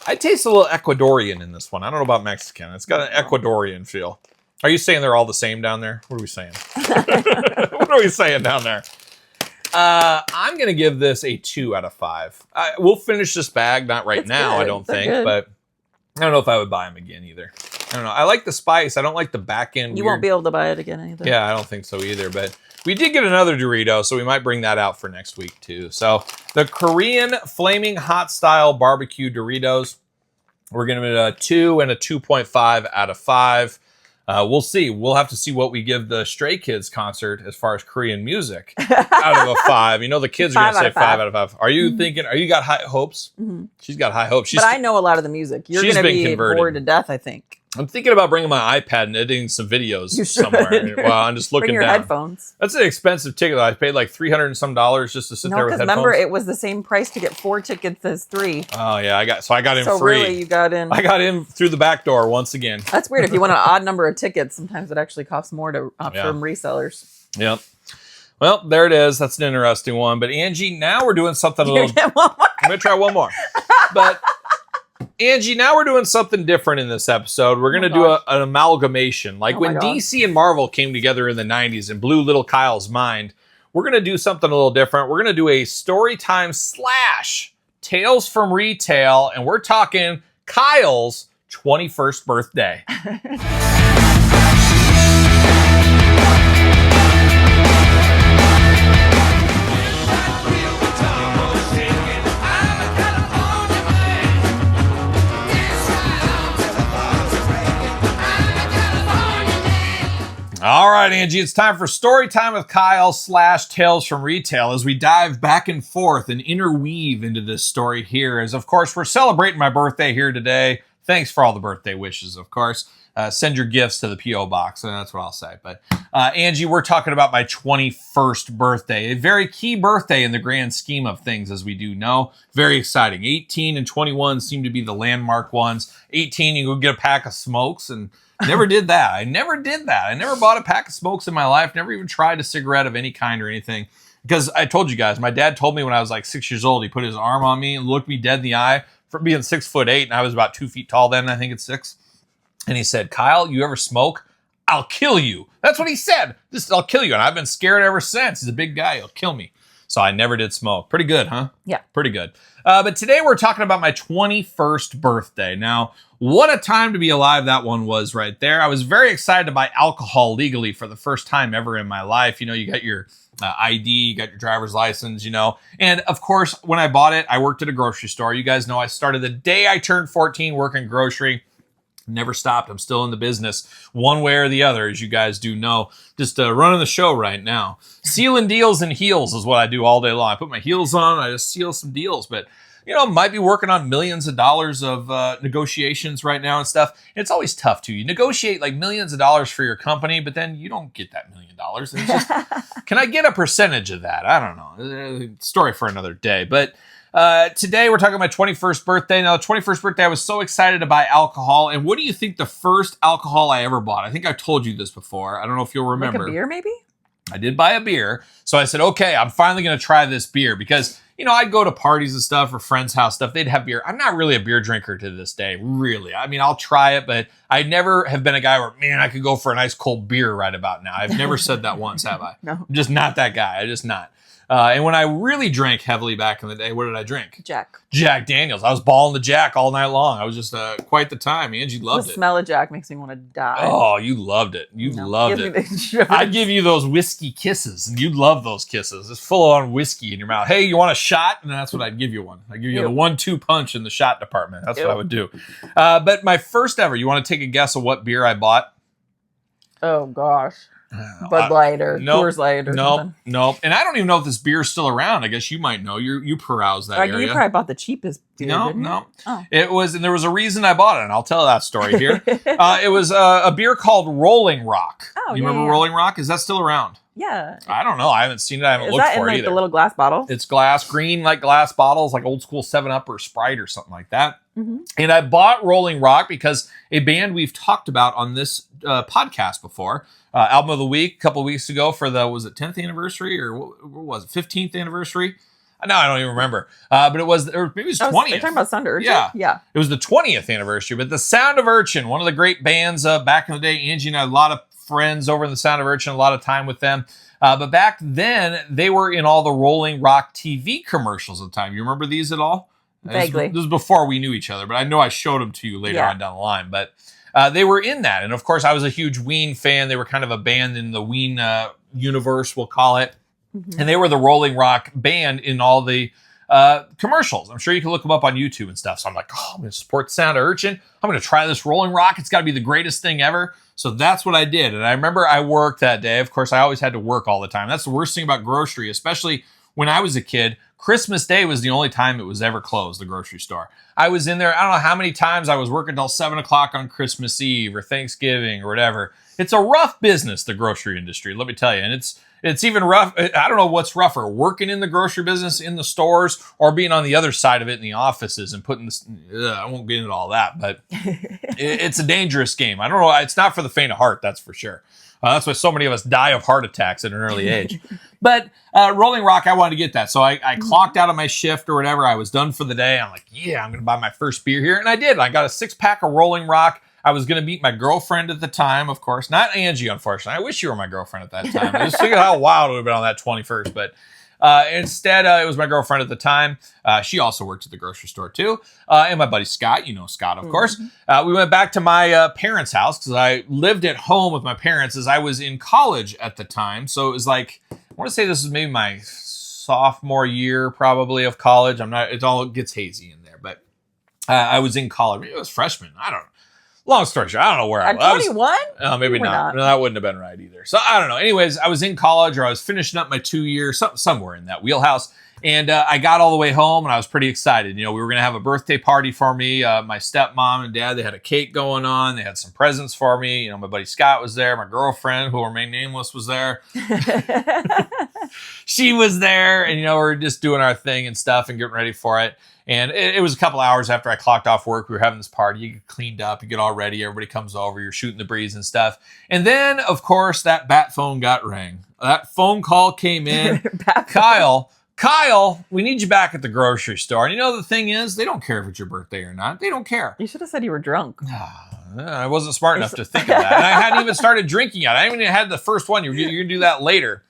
I taste a little Ecuadorian in this one. I don't know about Mexican. It's got an Ecuadorian feel. Are you saying they're all the same down there? What are we saying? What are we saying down there? I'm going to give this a 2 out of 5. We'll finish this bag. Not right now, good. I don't think. Good. But I don't know if I would buy them again either. I don't know. I like the spice. I don't like the back end. You won't be able to buy it again either. Yeah, I don't think so either. But we did get another Dorito, so we might bring that out for next week too. So the Korean Flaming Hot Style Barbecue Doritos, we're going to get a 2 and a 2.5 out of 5. We'll see. We'll have to see what we give the Stray Kids concert as far as Korean music out of a 5. You know, the kids are going to say 5 out of 5. Are you thinking, you got high hopes? She's got high hopes. But I know a lot of the music. You're going to be bored to death, I think. I'm thinking about bringing my iPad and editing some videos somewhere. Well, I'm just looking Bring your down. Headphones. That's an expensive ticket. I paid like $300 and some just to sit there with headphones. Remember, it was the same price to get 4 tickets as 3. Oh yeah, I got in so free. Really, you got in. I got in through the back door once again. That's weird. If you want an odd number of tickets, sometimes it actually costs more to opt from resellers. Yep. Well, there it is. That's an interesting one. But Angie, now we're doing something a little. I'm gonna try one more. But Angie, now we're doing something different in this episode. We're going to do an amalgamation. Like when DC and Marvel came together in the 90s and blew little Kyle's mind, we're going to do something a little different. We're going to do a story time / Tales from Retail, and we're talking Kyle's 21st birthday. All right, Angie, it's time for Story Time with Kyle / Tales from Retail as we dive back and forth and interweave into this story here. As, of course, we're celebrating my birthday here today. Thanks for all the birthday wishes, of course. send your gifts to the P.O. box, and that's what I'll say. But Angie, we're talking about my 21st birthday, a very key birthday in the grand scheme of things, as we do know. Very exciting. 18 and 21 seem to be the landmark ones. 18, you go get a pack of smokes, and never did that. I never bought a pack of smokes in my life. Never even tried a cigarette of any kind or anything. Because I told you guys, my dad told me when I was like 6 years old, he put his arm on me and looked me dead in the eye for being 6'8", and I was about 2 feet tall then. I think it's 6. And he said, "Kyle, you ever smoke? I'll kill you." That's what he said. I'll kill you. And I've been scared ever since. He's a big guy. He'll kill me. So I never did smoke. Pretty good, huh? Yeah. Pretty good. But today we're talking about my 21st birthday. Now, what a time to be alive that one was right there. I was very excited to buy alcohol legally for the first time ever in my life. You know, you got your ID, you got your driver's license, you know. And of course, when I bought it, I worked at a grocery store. You guys know I started the day I turned 14 working grocery. Never stopped. I'm still in the business one way or the other, as you guys do know. Just running the show right now. Sealing deals and heels is what I do all day long. I put my heels on, I just seal some deals. But, you know, might be working on millions of dollars of negotiations right now and stuff. It's always tough, too. You negotiate like millions of dollars for your company, but then you don't get that $1 million. It's just, can I get a percentage of that? I don't know. Story for another day. But today we're talking about my 21st birthday. Now, the 21st birthday, I was so excited to buy alcohol. And what do you think the first alcohol I ever bought? I think I've told you this before. I don't know if you'll remember. Like a beer, maybe? I did buy a beer. So I said, okay, I'm finally going to try this beer because, you know, I'd go to parties and stuff or friends' house stuff. They'd have beer. I'm not really a beer drinker to this day, really. I mean, I'll try it, but I never have been a guy where, man, I could go for a nice cold beer right about now. I've never said that once, have I? No. I'm just not that guy. I'm just not. And when I really drank heavily back in the day, what did I drink? Jack Daniels. I was balling the Jack all night long. I was just quite the time. Angie loved it. The smell of Jack makes me want to die. Oh, you loved it. You loved it. I'd give you those whiskey kisses, and you'd love those kisses. It's full on whiskey in your mouth. Hey, you want a shot? And that's what I'd give you one. I'd give you the 1-2 punch in the shot department. That's what I would do. But my first ever, you want to take a guess of what beer I bought? Oh, gosh. Bud Light or Coors Light or something. Nope. And I don't even know if this beer is still around. I guess you might know. You peruse that area. You probably bought the cheapest beer, No. Oh. It was, and there was a reason I bought it, and I'll tell that story here. It was a beer called Rolling Rock. Oh, you remember Rolling Rock? Is that still around? Yeah. I don't know. I haven't seen it. I haven't looked for it either. Is that in like the little glass bottle? It's glass, green like glass bottles, like old school 7-Up or Sprite or something like that. Mm-hmm. And I bought Rolling Rock because a band we've talked about on this podcast before, album of the week a couple of weeks ago for the, was it 10th anniversary or what was it, 15th anniversary? No, I don't even remember. But it was, or maybe it was 20th. You're talking about Sound of Urchin? Yeah. It was the 20th anniversary. But the Sound of Urchin, one of the great bands back in the day. Angie and I had a lot of friends over in the Sound of Urchin, a lot of time with them. But back then, they were in all the Rolling Rock TV commercials at the time. You remember these at all? Vaguely. This was before we knew each other, but I know I showed them to you later on down the line. But they were in that. And of course, I was a huge Ween fan. They were kind of a band in the Ween universe, we'll call it. Mm-hmm. And they were the Rolling Rock band in all the commercials. I'm sure you can look them up on YouTube and stuff. So I'm like, oh, I'm going to support the Sound of Urchin. I'm going to try this Rolling Rock. It's got to be the greatest thing ever. So that's what I did. And I remember I worked that day. Of course, I always had to work all the time. That's the worst thing about grocery, especially when I was a kid. Christmas Day was the only time it was ever closed, the grocery store. I was in there, I don't know how many times I was working till 7 o'clock on Christmas Eve or Thanksgiving or whatever. It's a rough business, the grocery industry, let me tell you. And it's even rough. I don't know what's rougher, working in the grocery business in the stores or being on the other side of it in the offices and putting this, I won't get into all that, but it's a dangerous game. I don't know. It's not for the faint of heart, that's for sure. That's why so many of us die of heart attacks at an early age. But Rolling Rock, I wanted to get that. So I clocked out of my shift or whatever. I was done for the day. I'm like, yeah, I'm going to buy my first beer here. And I did. I got a 6-pack of Rolling Rock. I was going to meet my girlfriend at the time, of course. Not Angie, unfortunately. I wish you were my girlfriend at that time. I just figured how wild it would have been on that 21st. But instead, it was my girlfriend at the time. She also worked at the grocery store, too. And my buddy Scott. You know Scott, of course. We went back to my parents' house because I lived at home with my parents as I was in college at the time. So it was like, I want to say this is maybe my sophomore year probably of college. It gets hazy in there. But I was in college. Maybe it was freshman. I don't know. Long story short, I don't know where I was. 21? Maybe not. No, that wouldn't have been right either. So I don't know. Anyways, I was in college or I was finishing up my 2 years, somewhere in that wheelhouse. And I got all the way home and I was pretty excited. We were going to have a birthday party for me. My stepmom and dad, they had a cake going on. They had some presents for me. My buddy Scott was there. My girlfriend, who will remain nameless, was there. She was there. And, we're just doing our thing and stuff and getting ready for it. And it was a couple hours after I clocked off work. We were having this party. You get cleaned up. You get all ready. Everybody comes over. You're shooting the breeze and stuff. And then, of course, that bat phone got rang. That phone call came in. Kyle, we need you back at the grocery store. And the thing is, they don't care if it's your birthday or not. They don't care. You should have said you were drunk. I wasn't smart enough to think of that. And I hadn't even started drinking yet. I haven't even had the first one. You're going to do that later.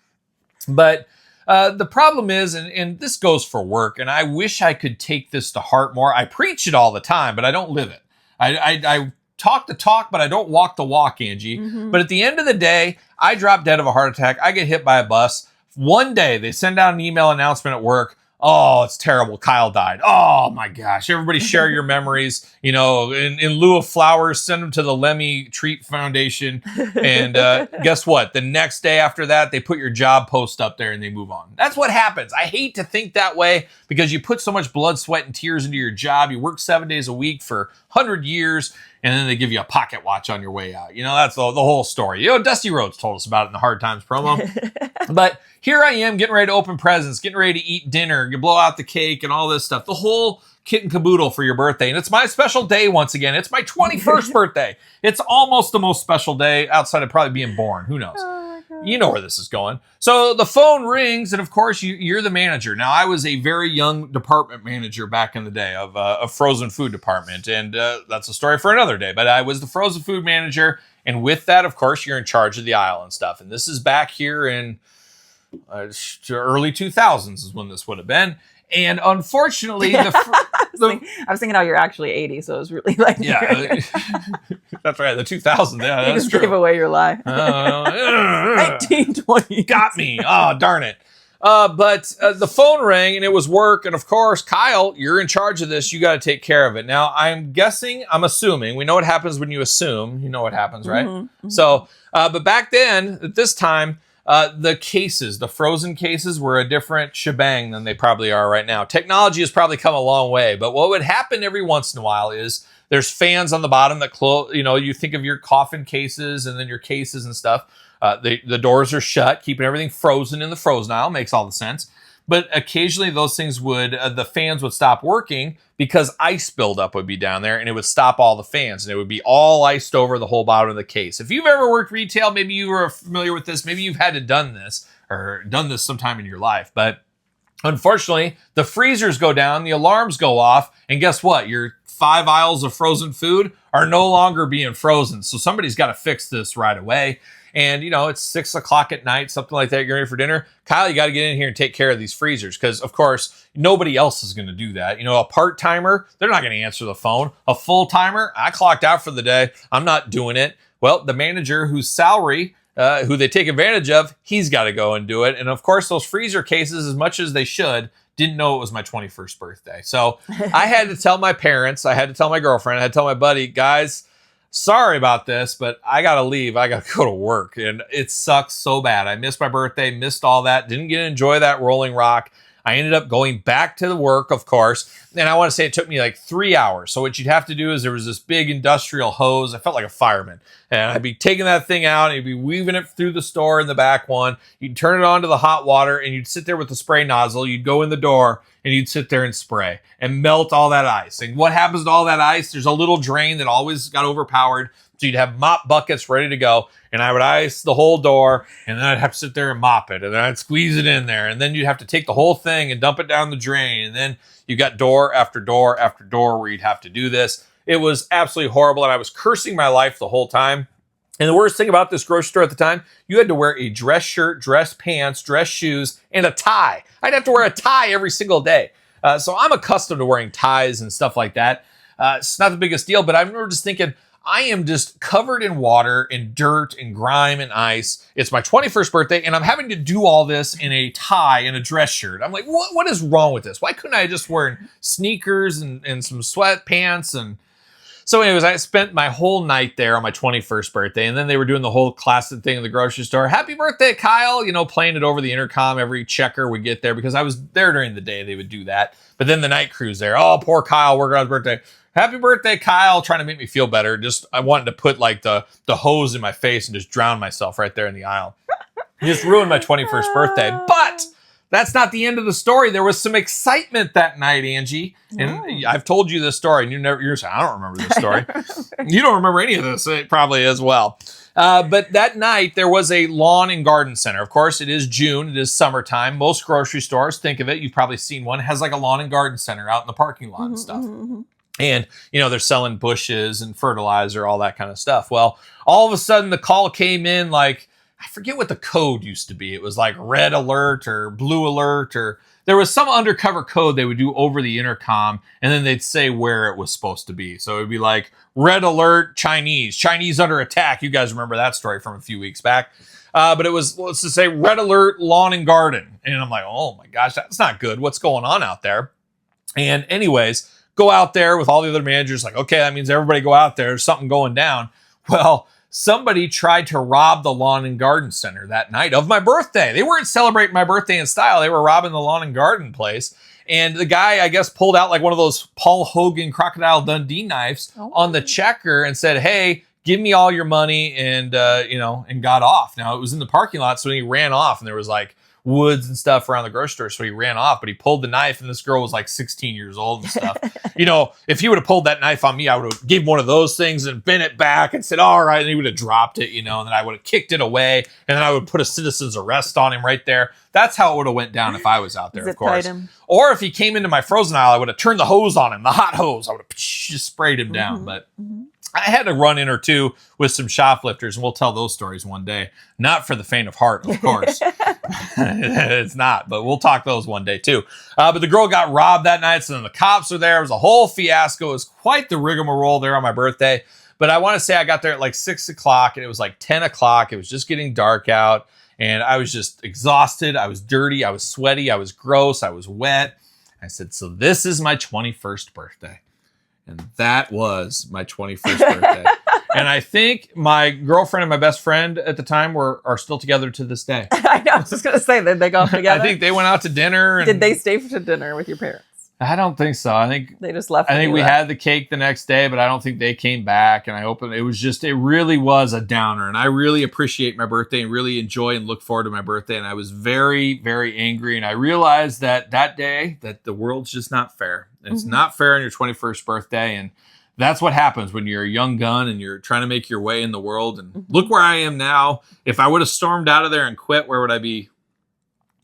But the problem is, and this goes for work, and I wish I could take this to heart more. I preach it all the time, but I don't live it. I talk the talk, but I don't walk the walk, Angie. Mm-hmm. But at the end of the day, I drop dead of a heart attack. I get hit by a bus. One day they send out an email announcement at work. Oh, it's terrible. Kyle died. Oh my gosh. Everybody share your memories. In lieu of flowers, send them to the Lemmy Treat Foundation. And guess what? The next day after that, they put your job post up there and they move on. That's what happens. I hate to think that way because you put so much blood, sweat, and tears into your job. You work 7 days a week for 100 years. And then they give you a pocket watch on your way out. That's the whole story. Dusty Rhodes told us about it in the Hard Times promo. But here I am getting ready to open presents, getting ready to eat dinner, you blow out the cake and all this stuff. The whole kit and caboodle for your birthday. And it's my special day once again. It's my 21st birthday. It's almost the most special day outside of probably being born. Who knows? You know where this is going. So the phone rings, and of course, you're the manager. Now, I was a very young department manager back in the day of a frozen food department, and that's a story for another day. But I was the frozen food manager, and with that, of course, you're in charge of the aisle and stuff. And this is back here in early 2000s is when this would have been. And unfortunately, I was thinking how you're actually 80, so it was really like... Yeah, that's right, the 2000s. Yeah, that's just true. Gave away your lie. 1920. Got me. Oh, darn it. But the phone rang, and it was work. And, of course, Kyle, you're in charge of this. You got to take care of it. Now, I'm assuming, we know what happens when you assume. You know what happens, right? Mm-hmm, mm-hmm. So, but back then, at this time, the frozen cases were a different shebang than they probably are right now. Technology has probably come a long way, but what would happen every once in a while is there's fans on the bottom that close, you think of your coffin cases and then your cases and stuff. The doors are shut, keeping everything frozen in the frozen aisle. Makes all the sense. But occasionally those things the fans would stop working because ice buildup would be down there and it would stop all the fans and it would be all iced over the whole bottom of the case. If you've ever worked retail, maybe you were familiar with this. Maybe you've had to done this sometime in your life. But unfortunately, the freezers go down, the alarms go off, and guess what? Your 5 aisles of frozen food are no longer being frozen. So somebody's got to fix this right away. And, it's 6 o'clock at night, something like that. You're ready for dinner. Kyle, you got to get in here and take care of these freezers because, of course, nobody else is going to do that. A part-timer, they're not going to answer the phone. A full-timer, I clocked out for the day. I'm not doing it. Well, the manager whose salary, who they take advantage of, he's got to go and do it. And, of course, those freezer cases, as much as they should, didn't know it was my 21st birthday. So I had to tell my parents, I had to tell my girlfriend, I had to tell my buddy, guys, sorry about this, but I got to leave. I got to go to work. And it sucks so bad. I missed my birthday, missed all that, didn't get to enjoy that Rolling Rock. I ended up going back to the work, of course. And I want to say it took me like 3 hours. So what you'd have to do is there was this big industrial hose. I felt like a fireman. And I'd be taking that thing out and you'd be weaving it through the store in the back one. You'd turn it on to the hot water and you'd sit there with the spray nozzle. You'd go in the door and you'd sit there and spray and melt all that ice. And what happens to all that ice? There's a little drain that always got overpowered. So you'd have mop buckets ready to go. And I would ice the whole door. And then I'd have to sit there and mop it. And then I'd squeeze it in there. And then you'd have to take the whole thing and dump it down the drain. And then you got door after door after door where you'd have to do this. It was absolutely horrible. And I was cursing my life the whole time. And the worst thing about this grocery store at the time, you had to wear a dress shirt, dress pants, dress shoes, and a tie. I'd have to wear a tie every single day. So I'm accustomed to wearing ties and stuff like that. It's not the biggest deal, but I remember just thinking, I am just covered in water and dirt and grime and ice. It's my 21st birthday, and I'm having to do all this in a tie and a dress shirt. I'm like, what is wrong with this? Why couldn't I just wear sneakers and some sweatpants? And So anyways, I spent my whole night there on my 21st birthday, and then they were doing the whole classic thing in the grocery store. Happy birthday, Kyle! You know, playing it over the intercom. Every checker would get there because I was there during the day. They would do that. But then the night crew's there. Oh, poor Kyle, working on his birthday. Happy birthday, Kyle! Trying to make me feel better. Just I wanted to put like the hose in my face and just drown myself right there in the aisle. Just ruined my 21st birthday. But that's not the end of the story. There was some excitement that night, Angie. And I've told you this story, and you're saying, I don't remember this story. You don't remember any of this, probably as well. But that night, there was a lawn and garden center. Of course, it is June. It is summertime. Most grocery stores, think of it, you've probably seen one, has like a lawn and garden center out in the parking lot and stuff. And, you know, they're selling bushes and fertilizer, all that kind of stuff. Well, all of a sudden, the call came in like, I forget what the code used to be. It was like red alert or blue alert, or there was some undercover code they would do over the intercom, and then they'd say where it was supposed to be. So it would be like red alert Chinese under attack. You guys remember that story from a few weeks back. But it was, let's just say red alert lawn and garden. And I'm like, oh my gosh, that's not good. What's going on out there? And anyways, go out there with all the other managers like, okay, that means everybody go out there. There's something going down. Well, somebody tried to rob the lawn and garden center that night of my birthday. They weren't celebrating my birthday in style. They were robbing the lawn and garden place. And the guy, I guess, pulled out like one of those Paul Hogan Crocodile Dundee knives on the checker and said, hey, give me all your money, and, and got off. Now, it was in the parking lot, so he ran off, and there was like woods and stuff around the grocery store, so he ran off, but he pulled the knife, and this girl was like 16 years old and stuff. You know, if he would have pulled that knife on me, I would have gave him one of those things and bent it back and said, all right, and he would have dropped it, and then I would have kicked it away, and then I would put a citizen's arrest on him right there. That's how it would have went down if I was out there, of course. Him. Or if he came into my frozen aisle, I would have turned the hose on him, the hot hose. I would have just sprayed him down, but I had a run in or two with some shoplifters, and we'll tell those stories one day. Not for the faint of heart, of course. It's not, but we'll talk those one day too. But the girl got robbed that night, so then the cops are there. It was a whole fiasco. It was quite the rigmarole there on my birthday. But I want to say I got there at like 6 o'clock, and it was like 10 o'clock. It was just getting dark out, and I was just exhausted. I was dirty. I was sweaty. I was gross. I was wet. I said, so this is my 21st birthday. And that was my 21st birthday. And I think my girlfriend and my best friend at the time are still together to this day. I know. I was just going to say, did they go off together? I think they went out to dinner. Did they stay to dinner with your parents? I don't think so. I think they just left. I think we had the cake the next day, but I don't think they came back. And it really was a downer. And I really appreciate my birthday and really enjoy and look forward to my birthday. And I was very, very angry. And I realized that day that the world's just not fair. It's not fair on your 21st birthday. And that's what happens when you're a young gun and you're trying to make your way in the world. And look where I am now. If I would have stormed out of there and quit, where would I be?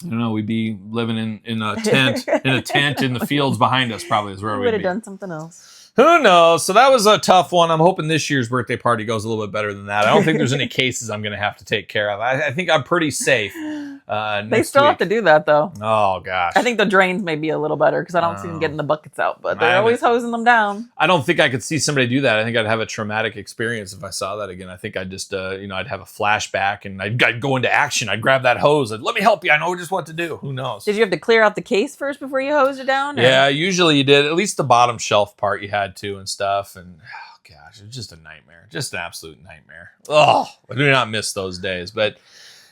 I don't know. We'd be living in a tent, in the fields behind us. Probably is where we'd be. Would have done something else. Who knows? So that was a tough one. I'm hoping this year's birthday party goes a little bit better than that. I don't think there's any cases I'm going to have to take care of. I think I'm pretty safe. They still have to do that, though. Oh, gosh. I think the drains may be a little better because I don't see them getting the buckets out, but they're always hosing them down. I don't think I could see somebody do that. I think I'd have a traumatic experience if I saw that again. I think I'd just, I'd have a flashback and I'd go into action. I'd grab that hose. Let me help you. I know just what to do. Who knows? Did you have to clear out the case first before you hosed it down? Or? Yeah, usually you did. At least the bottom shelf part you had to and stuff. And oh gosh, it was just a nightmare. Just an absolute nightmare. Oh, I do not miss those days. But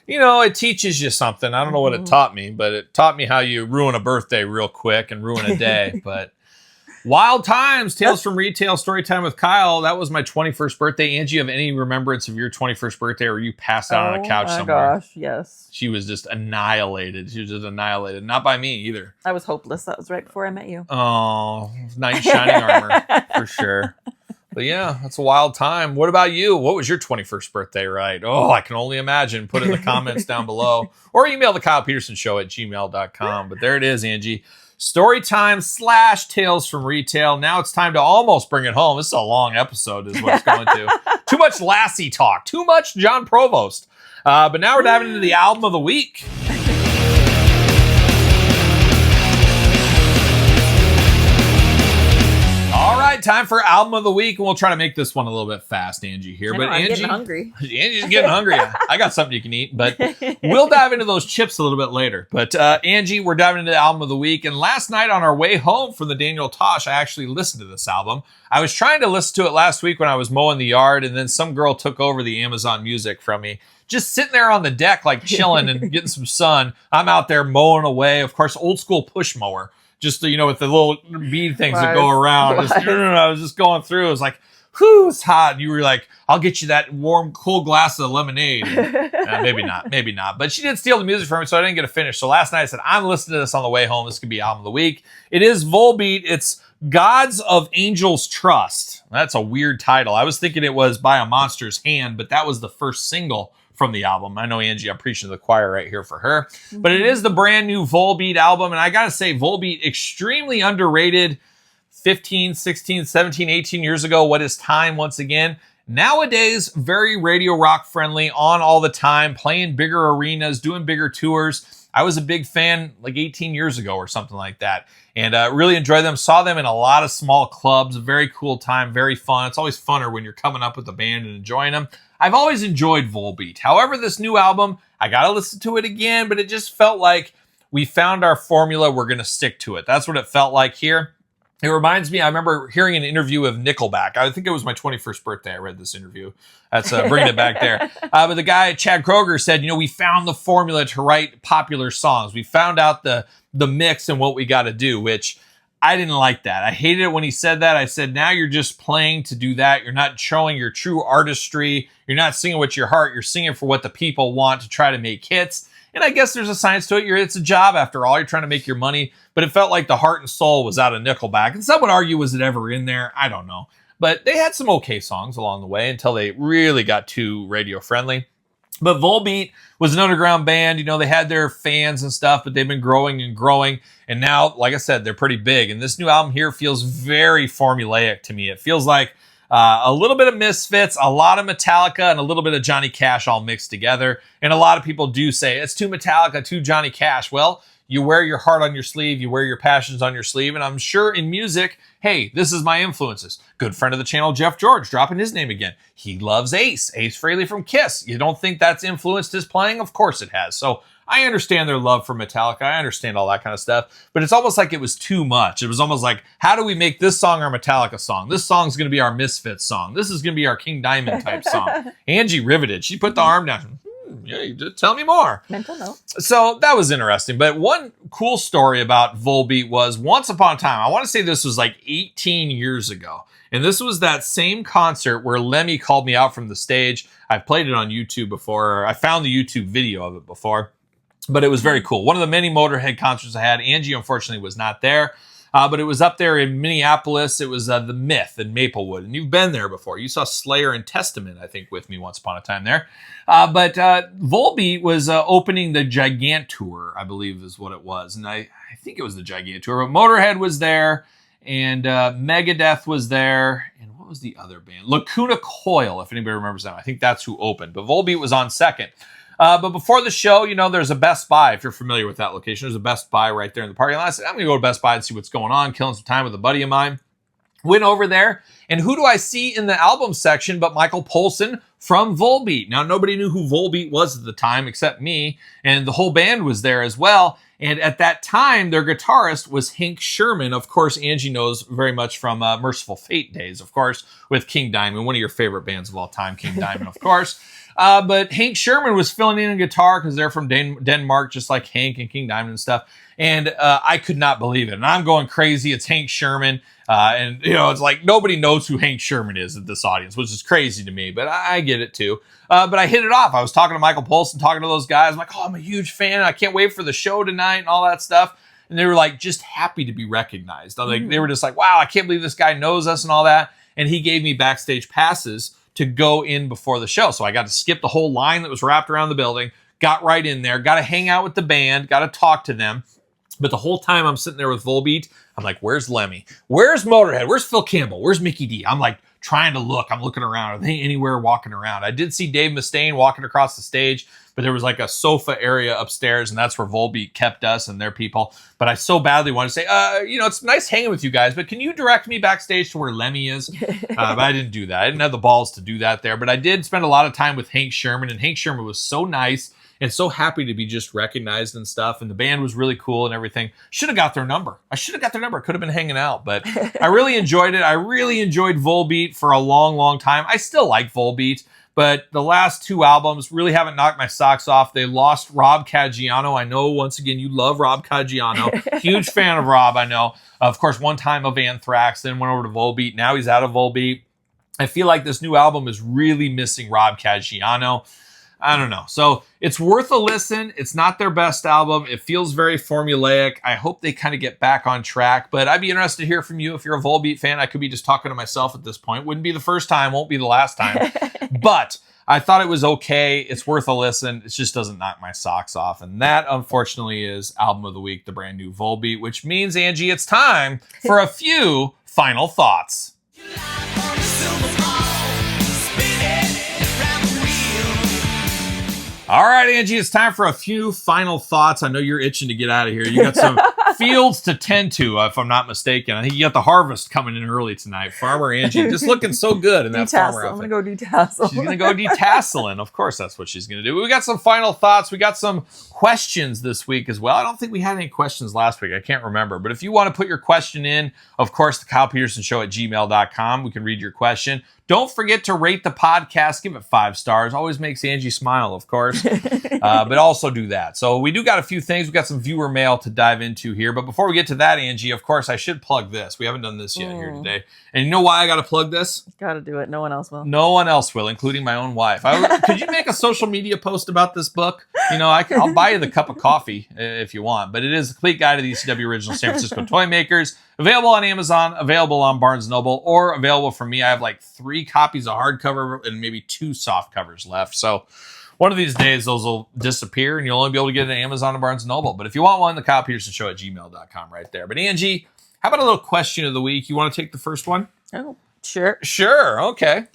it teaches you something. I don't know what it taught me, but it taught me how you ruin a birthday real quick and ruin a day. But wild times, Tales from Retail, story time with Kyle. That was my 21st birthday. Angie, you have any remembrance of your 21st birthday, or you passed out on a couch somewhere? Oh, gosh, yes. She was just annihilated. She was just annihilated. Not by me either. I was hopeless. That was right before I met you. Oh, knight in shining armor, for sure. But yeah, that's a wild time. What about you? What was your 21st birthday, right? Oh, I can only imagine. Put it in the comments down below. Or email the KylePetersonShow@gmail.com. But there it is, Angie. Storytime / Tales from Retail. Now it's time to almost bring it home. This is a long episode is what it's going to. Too much Lassie talk. Too much John Provost. But now we're diving into the album of the week. right, time for album of the week, and we'll try to make this one a little bit fast, Angie here. I'm getting hungry. Angie's getting hungry. I got something you can eat, but we'll dive into those chips a little bit later. But Angie, we're diving into the album of the week, and last night on our way home from the Daniel Tosh, I actually listened to this album. I was trying to listen to it last week when I was mowing the yard, and then some girl took over the Amazon Music from me. Just sitting there on the deck, like chilling and getting some sun. I'm out there mowing away. Of course, old school push mower. Just, with the little bead things that go around. I was just going through. It was like, whew, it's hot. And you were like, I'll get you that warm, cool glass of lemonade. Maybe not. But she did steal the music from me, so I didn't get to finish. So last night I said, I'm listening to this on the way home. This could be album of the week. It is Volbeat. It's Gods of Angels Trust. That's a weird title. I was thinking it was By a Monster's Hand, but that was the first single from the album. I know, Angie, I'm preaching to the choir right here for her. But it is the brand new Volbeat album. And I got to say, Volbeat, extremely underrated 15, 16, 17, 18 years ago. What is time once again? Nowadays, very radio rock friendly, on all the time, playing bigger arenas, doing bigger tours. I was a big fan like 18 years ago or something like that. And really enjoyed them. Saw them in a lot of small clubs. A very cool time, very fun. It's always funner when you're coming up with a band and enjoying them. I've always enjoyed Volbeat. However, this new album, I got to listen to it again, but it just felt like we found our formula. We're going to stick to it. That's what it felt like here. It reminds me, I remember hearing an interview of Nickelback. I think it was my 21st birthday. I read this interview. That's bringing it back there. But the guy, Chad Kroeger, said, we found the formula to write popular songs. We found out the mix and what we got to do, which I didn't like that. I hated it when he said that. I said, now you're just playing to do that. You're not showing your true artistry. You're not singing with your heart. You're singing for what the people want to try to make hits. And I guess there's a science to it. It's a job after all. You're trying to make your money. But it felt like the heart and soul was out of Nickelback. And some would argue, was it ever in there? I don't know. But they had some okay songs along the way until they really got too radio friendly. But Volbeat was an underground band. They had their fans and stuff, but they've been growing and growing. And now, like I said, they're pretty big. And this new album here feels very formulaic to me. It feels like a little bit of Misfits, a lot of Metallica, and a little bit of Johnny Cash all mixed together. And a lot of people do say, it's too Metallica, too Johnny Cash. Well, you wear your heart on your sleeve. You wear your passions on your sleeve. And I'm sure in music, hey, this is my influences. Good friend of the channel, Jeff George, dropping his name again. He loves Ace Frehley from Kiss. You don't think that's influenced his playing? Of course it has. So I understand their love for Metallica. I understand all that kind of stuff. But it's almost like it was too much. It was almost like, how do we make this song our Metallica song? This song's going to be our Misfits song. This is going to be our King Diamond type song. Angie riveted. She put the arm down. Yeah, tell me more. Mental note. So that was interesting. But one cool story about Volbeat was once upon a time, I want to say this was like 18 years ago. And this was that same concert where Lemmy called me out from the stage. I've played it on YouTube before. I found the YouTube video of it before. But it was very cool. One of the many Motorhead concerts I had. Angie, unfortunately, was not there. But it was up there in Minneapolis. It was the Myth in Maplewood. And you've been there before. You saw Slayer and Testament, I think, with me once upon a time there. But Volbeat was opening the Gigantour, I believe is what it was. And I think it was the Gigantour. But Motorhead was there. And Megadeth was there. And what was the other band? Lacuna Coil, if anybody remembers them. I think that's who opened. But Volbeat was on second. But before the show, there's a Best Buy. If you're familiar with that location, there's a Best Buy right there in the parking lot. I said, I'm going to go to Best Buy and see what's going on, killing some time with a buddy of mine. Went over there, and who do I see in the album section but Michael Poulsen from Volbeat? Now, nobody knew who Volbeat was at the time except me, and the whole band was there as well. And at that time, their guitarist was Hank Sherman. Of course, Angie knows very much from Merciful Fate days, of course, with King Diamond, one of your favorite bands of all time, King Diamond, of course. But Hank Sherman was filling in guitar because they're from Denmark, just like Hank and King Diamond and stuff. And I could not believe it. And I'm going crazy. It's Hank Sherman. And it's like nobody knows who Hank Sherman is at this audience, which is crazy to me. But I get it too. But I hit it off. I was talking to Michael Poulsen, talking to those guys. I'm like, oh, I'm a huge fan. I can't wait for the show tonight and all that stuff. And they were like just happy to be recognized. Like they were just like, wow, I can't believe this guy knows us and all that. And he gave me backstage passes to go in before the show. So I got to skip the whole line that was wrapped around the building, got right in there, got to hang out with the band, got to talk to them. But the whole time I'm sitting there with Volbeat, I'm like, where's Lemmy? Where's Motorhead? Where's Phil Campbell? Where's Mickey D? I'm like trying to look. I'm looking around. Are they anywhere walking around? I did see Dave Mustaine walking across the stage. but there was like a sofa area upstairs, and that's where Volbeat kept us and their people. But I so badly wanted to say, it's nice hanging with you guys, but can you direct me backstage to where Lemmy is? But I didn't do that. I didn't have the balls to do that there. But I did spend a lot of time with Hank Sherman, and Hank Sherman was so nice and so happy to be just recognized and stuff. And the band was really cool and everything. Should have got their number. Could have been hanging out, but I really enjoyed it. I really enjoyed Volbeat for a long, long time. I still like Volbeat, but the last 2 albums really haven't knocked my socks off. They lost Rob Caggiano. I know, once again, you love Rob Caggiano. Huge fan of Rob, I know. Of course, one time of Anthrax, then went over to Volbeat. Now he's out of Volbeat. I feel like this new album is really missing Rob Caggiano. I don't know. So it's worth a listen. It's not their best album. It feels very formulaic. I hope they kind of get back on track, but I'd be interested to hear from you if you're a Volbeat fan. I could be just talking to myself at this point. Wouldn't be the first time, won't be the last time. But I thought it was okay. It's worth a listen. It just doesn't knock my socks off. And that, unfortunately, is Album of the Week, the brand new Volbeat, which means, Angie, it's time for a few final thoughts. All right, Angie, it's time for a few final thoughts. I know you're itching to get out of here. You got some fields to tend to, if I'm not mistaken. I think you got the harvest coming in early tonight. Farmer Angie, just looking so good in that farmer outfit. I'm going to go detassel. She's going to go detasseling. Of course, that's what she's going to do. We got some final thoughts. We got some questions this week as well. I don't think we had any questions last week. I can't remember. But if you want to put your question in, of course, the Kyle Peterson Show at gmail.com. We can read your question. Don't forget to rate the podcast. Give it 5 stars. Always makes Angie smile, of course. But also do that. So we do got a few things. We got some viewer mail to dive into here. But before we get to that, Angie, of course, I should plug this. We haven't done this yet here today. And you know why I got to plug this? Got to do it. No one else will. No one else will, including my own wife. Could you make a social media post about this book? I'll buy you the cup of coffee if you want. But it is a complete guide to the ECW original San Francisco toy makers. Available on Amazon, available on Barnes & Noble, or available from me. I have like 3 copies of hardcover and maybe 2 soft covers left. So one of these days, those will disappear, and you'll only be able to get it at Amazon and Barnes & Noble. But if you want one, the Kyle Peterson Show at gmail.com right there. But Angie, how about a little question of the week? You want to take the first one? Oh, sure. Sure. Okay.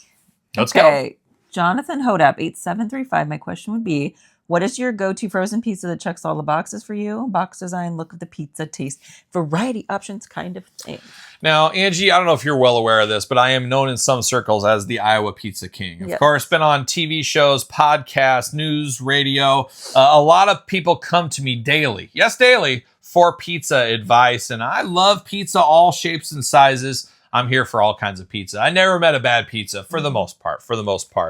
Let's go. Jonathan Hodap, 8735. My question would be, what is your go-to frozen pizza that checks all the boxes for you? Box design, look of the pizza, taste, variety, options, kind of thing. Now, Angie, I don't know if you're well aware of this, but I am known in some circles as the Iowa Pizza King. Of course, been on TV shows, podcasts, news, radio. A lot of people come to me daily, yes, daily, for pizza advice. And I love pizza, all shapes and sizes. I'm here for all kinds of pizza. I never met a bad pizza for the most part.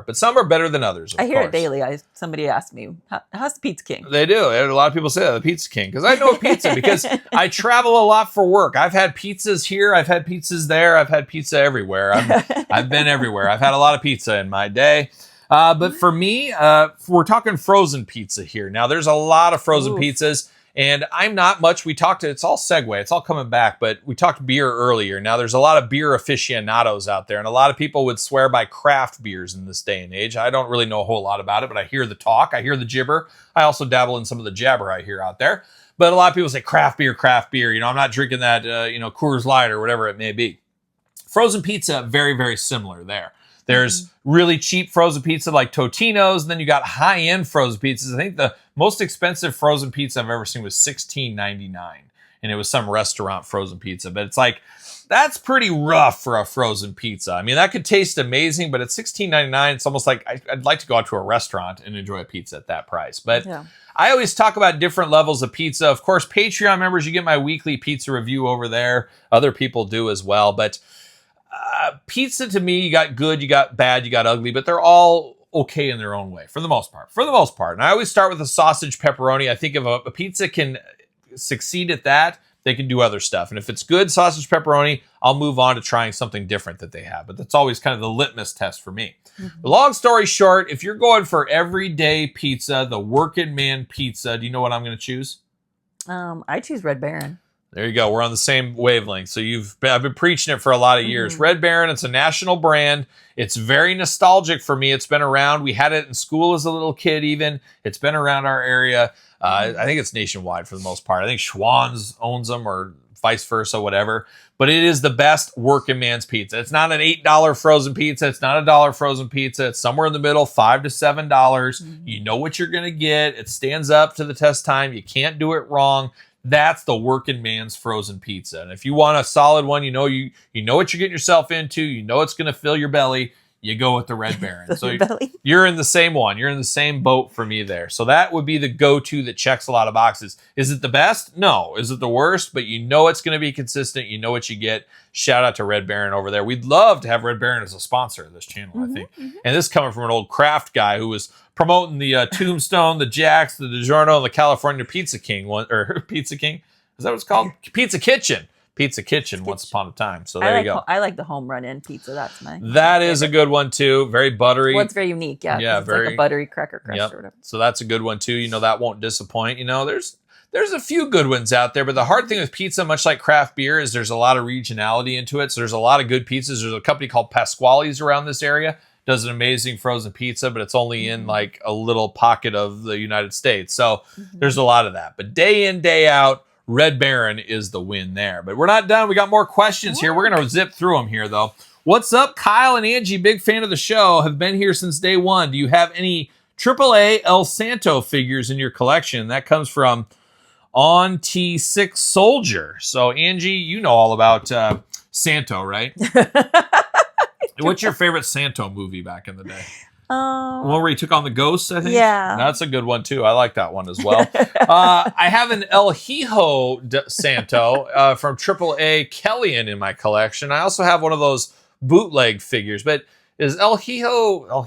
But some are better than others, of I hear course. it daily. Somebody asked me, how's the Pizza King? They do. A lot of people say that, the Pizza King, because I know pizza because I travel a lot for work. I've had pizzas here. I've had pizzas there. I've had pizza everywhere. I've been everywhere. I've had a lot of pizza in my day. But for me, we're talking frozen pizza here. Now, there's a lot of frozen pizzas. And I'm not much, it's all segue, it's all coming back, but we talked beer earlier. Now there's a lot of beer aficionados out there, and a lot of people would swear by craft beers in this day and age. I don't really know a whole lot about it, but I hear the talk, I hear the gibber. I also dabble in some of the jabber I hear out there. But a lot of people say craft beer. I'm not drinking that, Coors Light or whatever it may be. Frozen pizza, very, very similar there. There's really cheap frozen pizza like Totino's, and then you got high-end frozen pizzas. I think the most expensive frozen pizza I've ever seen was $16.99, and it was some restaurant frozen pizza. But it's like, that's pretty rough for a frozen pizza. I mean, that could taste amazing, but at $16.99, it's almost like I'd like to go out to a restaurant and enjoy a pizza at that price. But I always talk about different levels of pizza. Of course, Patreon members, you get my weekly pizza review over there. Other people do as well, but pizza to me, you got good, you got bad, you got ugly, but they're all okay in their own way for the most part. And I always start with a sausage pepperoni. I think if a pizza can succeed at that, they can do other stuff. And if it's good sausage pepperoni, I'll move on to trying something different that they have. But that's always kind of the litmus test for me. Long story short, if you're going for everyday pizza, the working man pizza, do you know what I'm going to choose? I choose Red Baron. There you go. We're on the same wavelength. So I've been preaching it for a lot of years. Red Baron, it's a national brand. It's very nostalgic for me. It's been around. We had it in school as a little kid even. It's been around our area. I think it's nationwide for the most part. I think Schwann's owns them, or vice versa, whatever. But it is the best working man's pizza. It's not an $8 frozen pizza. It's not a $1 frozen pizza. It's somewhere in the middle, $5 to $7. Mm-hmm. You know what you're going to get. It stands up to the test time. You can't do it wrong. That's the working man's frozen pizza. And if you want a solid one, you know what you're getting yourself into. You know it's going to fill your belly. You go with the Red Baron. So you're in the same one. You're in the same boat for me there. So that would be the go-to that checks a lot of boxes. Is it the best? No. Is it the worst? But you know it's going to be consistent. You know what you get. Shout out to Red Baron over there. We'd love to have Red Baron as a sponsor of this channel, I think. Mm-hmm. And this is coming from an old craft guy who was promoting the Tombstone, the Jakks, the DiGiorno, and the California Pizza King. Or Pizza King? Is that what it's called? Pizza Kitchen. Pizza Kitchen once upon a time. So there you go. I like the home run in pizza. That's my That is a good one too. Very buttery. Well, it's very unique. Yeah. Yeah, it's like a buttery cracker crust or whatever. So that's a good one too. You know, that won't disappoint. You know, there's a few good ones out there, but the hard thing with pizza, much like craft beer, is there's a lot of regionality into it. So there's a lot of good pizzas. There's a company called Pasquale's around this area. Does an amazing frozen pizza, but it's only in like a little pocket of the United States. So there's a lot of that. But day in, day out, Red Baron is the win there. But we're not done. We got more questions here. We're going to zip through them here, though. What's up, Kyle and Angie? Big fan of the show. Have been here since day one. Do you have any AAA El Santo figures in your collection? That comes from On T6 Soldier. So, Angie, you know all about Santo, right? What's your favorite Santo movie back in the day? One where he took on the ghosts, I think? Yeah. That's a good one, too. I like that one as well. I have an El Hijo Santo from AAA Kellyan in my collection. I also have one of those bootleg figures. But is El Hijo,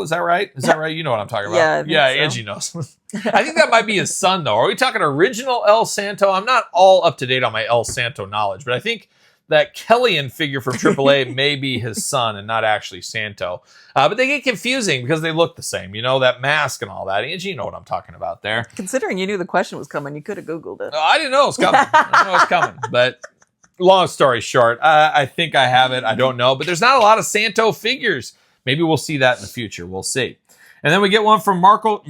is that right? Is that right? You know what I'm talking about. Yeah, so. Angie knows. I think that might be his son, though. Are we talking original El Santo? I'm not all up to date on my El Santo knowledge, but I think that Kellyan figure from AAA may be his son and not actually Santo. But they get confusing because they look the same. You know, that mask and all that. Angie, you know what I'm talking about there. Considering you knew the question was coming, you could have Googled it. I didn't know it was coming. I didn't know it was coming. But long story short, I think I have it. I don't know. But there's not a lot of Santo figures. Maybe we'll see that in the future. We'll see. And then we get one from Michael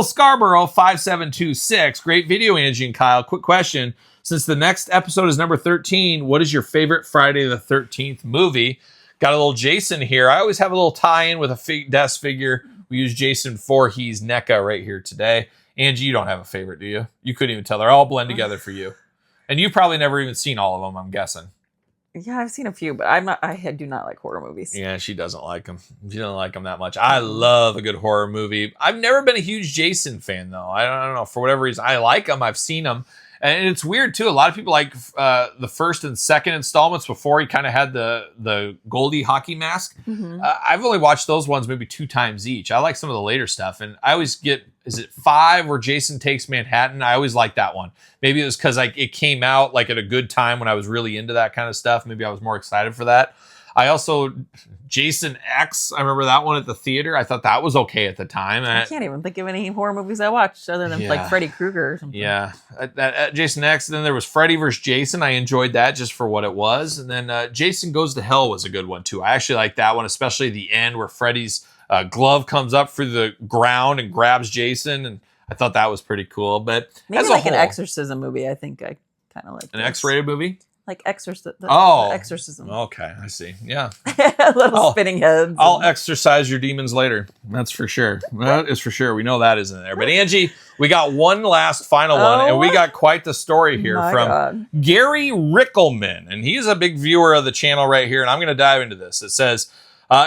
Scarborough 5726. Great video, Angie and Kyle. Quick question. Since the next episode is number 13, what is your favorite Friday the 13th movie? Got a little Jason here. I always have a little tie-in with a desk figure. We use Jason Voorhees NECA right here today. Angie, you don't have a favorite, do you? You couldn't even tell. They're all blend together for you. And you've probably never even seen all of them, I'm guessing. Yeah, I've seen a few, but I do not like horror movies. Yeah, she doesn't like them. She doesn't like them that much. I love a good horror movie. I've never been a huge Jason fan, though. I don't know. For whatever reason, I like them. I've seen them. And it's weird, too. A lot of people like the first and second installments before he kind of had the Goldie hockey mask. Mm-hmm. I've only watched those ones maybe 2 times each. I like some of the later stuff. And I always get, is it 5 where Jason Takes Manhattan? I always like that one. Maybe it was because it came out like at a good time when I was really into that kind of stuff. Maybe I was more excited for that. I also, Jason X, I remember that one at the theater. I thought that was okay at the time. I can't even think of any horror movies I watched other than like Freddy Krueger or something. Yeah. Jason X. Then there was Freddy vs. Jason. I enjoyed that just for what it was. And then Jason Goes to Hell was a good one too. I actually like that one, especially the end where Freddy's glove comes up through the ground and grabs Jason. And I thought that was pretty cool. But maybe as a like whole, an exorcism movie, I think I kind of like. An X-rated movie? Like the exorcism. Okay, I see. Yeah. Little spinning heads. I'll exorcise your demons later. That's for sure. That is for sure. We know that isn't there. But Angie, we got one last final one, and we got quite the story here from Gary Rickelman. And he's a big viewer of the channel right here, and I'm going to dive into this. It says,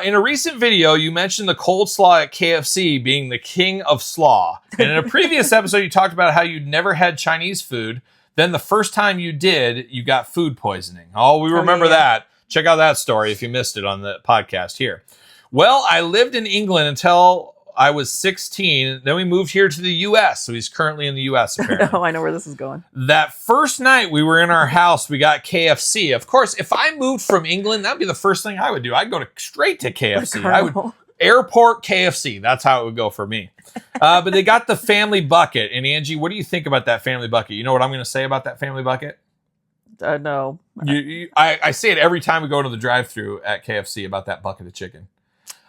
in a recent video, you mentioned the cold slaw at KFC being the king of slaw. And in a previous episode, you talked about how you'd never had Chinese food. Then the first time you did, you got food poisoning. Oh, we remember that. Check out that story if you missed it on the podcast here. Well, I lived in England until I was 16. Then we moved here to the U.S. So he's currently in the U.S. apparently. Oh, I know where this is going. That first night we were in our house, we got KFC. Of course, if I moved from England, that'd be the first thing I would do. I'd go straight to KFC. I would airport KFC. That's how it would go for me. But they got the family bucket. And Angie, what do you think about that family bucket? You know what I'm going to say about that family bucket? No. I say it every time we go to the drive-thru at KFC about that bucket of chicken.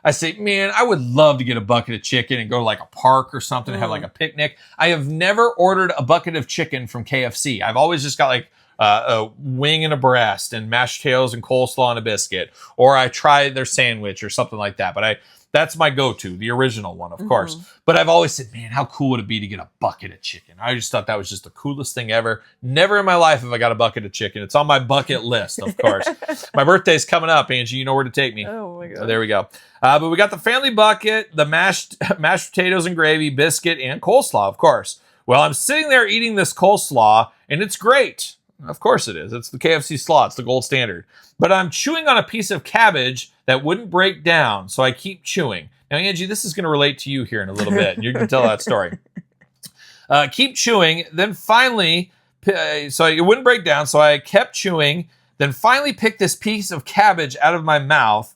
I say, man, I would love to get a bucket of chicken and go to like a park or something and have like a picnic. I have never ordered a bucket of chicken from KFC. I've always just got like a wing and a breast and mashed potatoes and coleslaw and a biscuit. Or I try their sandwich or something like that. But that's my go-to, the original one, of course. But I've always said, man, how cool would it be to get a bucket of chicken? I just thought that was just the coolest thing ever. Never in my life have I got a bucket of chicken. It's on my bucket list, of course. My birthday's coming up, Angie. You know where to take me. Oh, my God. So there we go. But we got the family bucket, the mashed potatoes and gravy, biscuit, and coleslaw, of course. Well, I'm sitting there eating this coleslaw, and it's great. Of course it is. It's the KFC slaw. It's the gold standard. But I'm chewing on a piece of cabbage that wouldn't break down, so I keep chewing. Now, Angie, this is going to relate to you here in a little bit. You can tell that story. Keep chewing. Then finally, so it wouldn't break down, so I kept chewing. Then finally picked this piece of cabbage out of my mouth.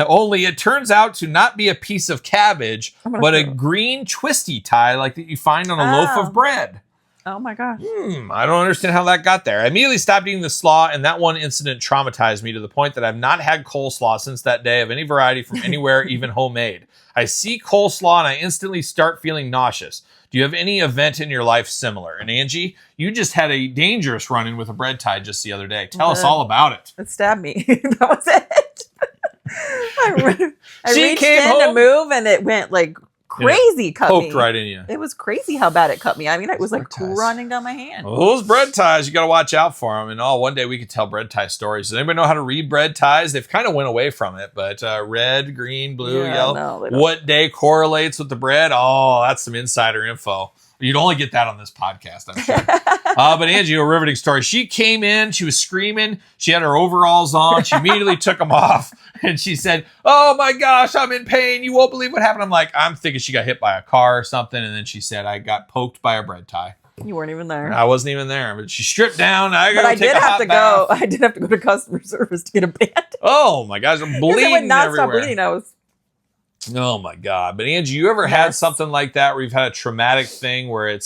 Only it turns out to not be a piece of cabbage, but a green twisty tie like that you find on a loaf of bread. Oh my gosh. I don't understand how that got there. I immediately stopped eating the slaw, and that one incident traumatized me to the point that I've not had coleslaw since that day of any variety from anywhere, even homemade. I see coleslaw and I instantly start feeling nauseous. Do you have any event in your life similar? And Angie, you just had a dangerous run-in with a bread tie just the other day. Tell us all about it. It stabbed me. That was it. I reached in home to move, and it went like crazy. Cut me. Poked right in you. It was crazy how bad it cut me. I mean, it was like ties. running down my hand. Well, those bread ties, you got to watch out for them. And one day we could tell bread tie stories. Does anybody know how to read bread ties? They've kind of went away from it, but red, green, blue, yellow. No, what day correlates with the bread? Oh, that's some insider info. You'd only get that on this podcast, I'm sure. But Angie, a riveting story. She came in, she was screaming. She had her overalls on. She immediately took them off. And she said, oh my gosh, I'm in pain. You won't believe what happened. I'm thinking she got hit by a car or something. And then she said, I got poked by a bread tie. You weren't even there. I wasn't even there. But she stripped down. I did have to go to customer service to get a band. Oh my gosh, I'm bleeding it would not everywhere. Stop bleeding. I was... Oh my God. But Angie, you ever had something like that where you've had a traumatic thing where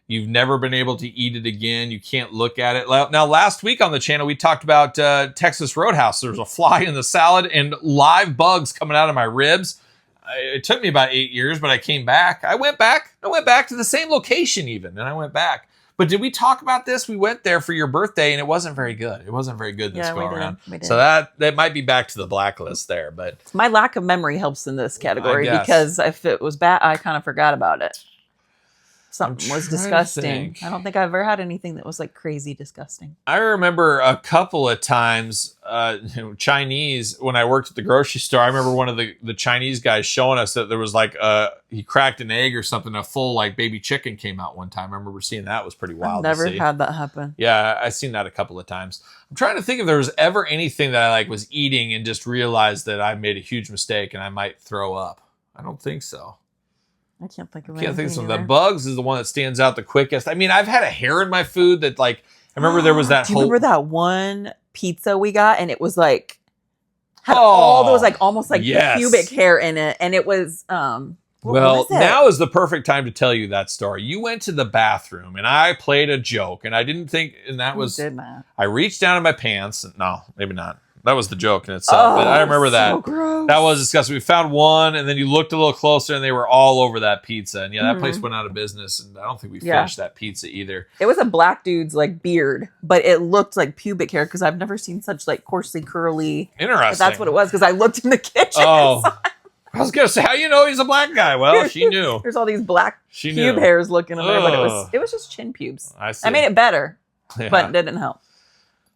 you've never been able to eat it again? You can't look at it. Now, last week on the channel, we talked about Texas Roadhouse. There was a fly in the salad and live bugs coming out of my ribs. It took me about 8 years, but I came back. I went back to the same location even, and I went back. But did we talk about this? We went there for your birthday, and it wasn't very good. It wasn't very good this go around. So that might be back to the blacklist there. But my lack of memory helps in this category because if it was bad, I kind of forgot about it. Something was disgusting. I don't think I've ever had anything that was like crazy disgusting. I remember a couple of times, Chinese, when I worked at the grocery store, I remember one of the Chinese guys showing us that there was like he cracked an egg or something, a full like baby chicken came out one time. I remember seeing that. It was pretty wild. I've never had that happen. Yeah, I've seen that a couple of times. I'm trying to think if there was ever anything that I like was eating and just realized that I made a huge mistake and I might throw up. I don't think so. I can't think of anything. The bugs is the one that stands out the quickest. I mean, I've had a hair in my food that like, I remember there was that Do you remember that one pizza we got and it was like, had all those like almost like pubic hair in it. And it was, well, now is the perfect time to tell you that story. You went to the bathroom and I played a joke and I didn't think, and that was, I reached down in my pants. No, maybe not. That was the joke in itself. But I remember that. So gross. That was disgusting. We found one, and then you looked a little closer, and they were all over that pizza. And that place went out of business, and I don't think we finished that pizza either. It was a black dude's like beard, but it looked like pubic hair because I've never seen such like coarsely curly. Interesting. That's what it was because I looked in the kitchen. Oh, I was gonna say, how you know he's a black guy? Well, she knew. There's all these black pube hairs looking in there, but it was just chin pubes. I see. I made it better, but it didn't help.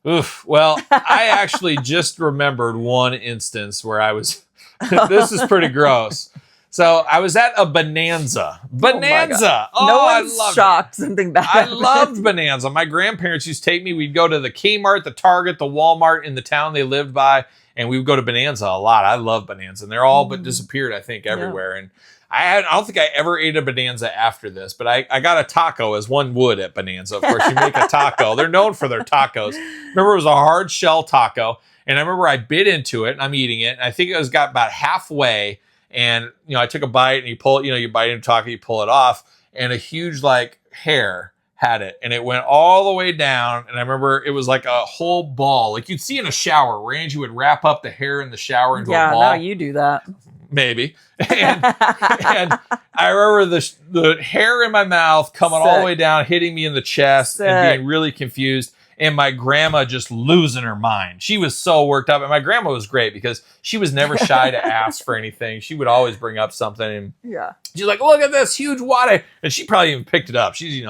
Oof. Well, I actually just remembered one instance where I was, this is pretty gross. So I was at a Bonanza. Bonanza. No one's shocked something bad happened. I loved Bonanza. My grandparents used to take me. We'd go to the Kmart, the Target, the Walmart in the town they lived by. And we would go to Bonanza a lot. I love Bonanza. And they're all but disappeared, I think, everywhere. And I don't think I ever ate a Bonanza after this, but I got a taco as one would at Bonanza. Of course, you make a taco. They're known for their tacos. Remember, it was a hard shell taco. And I remember I bit into it and I'm eating it. And I think it got about halfway. And, I took a bite and you pull it, you bite into taco, you pull it off. And a huge like hair had it. And it went all the way down. And I remember it was like a whole ball. Like you'd see in a shower where Angie would wrap up the hair in the shower into a ball. Yeah, now you do that. maybe. And I remember the hair in my mouth coming all the way down, hitting me in the chest, and being really confused. And my grandma just losing her mind. She was so worked up. And my grandma was great because she was never shy to ask for anything. She would always bring up something. And she's like, look at this huge wad. And she probably even picked it up. She's,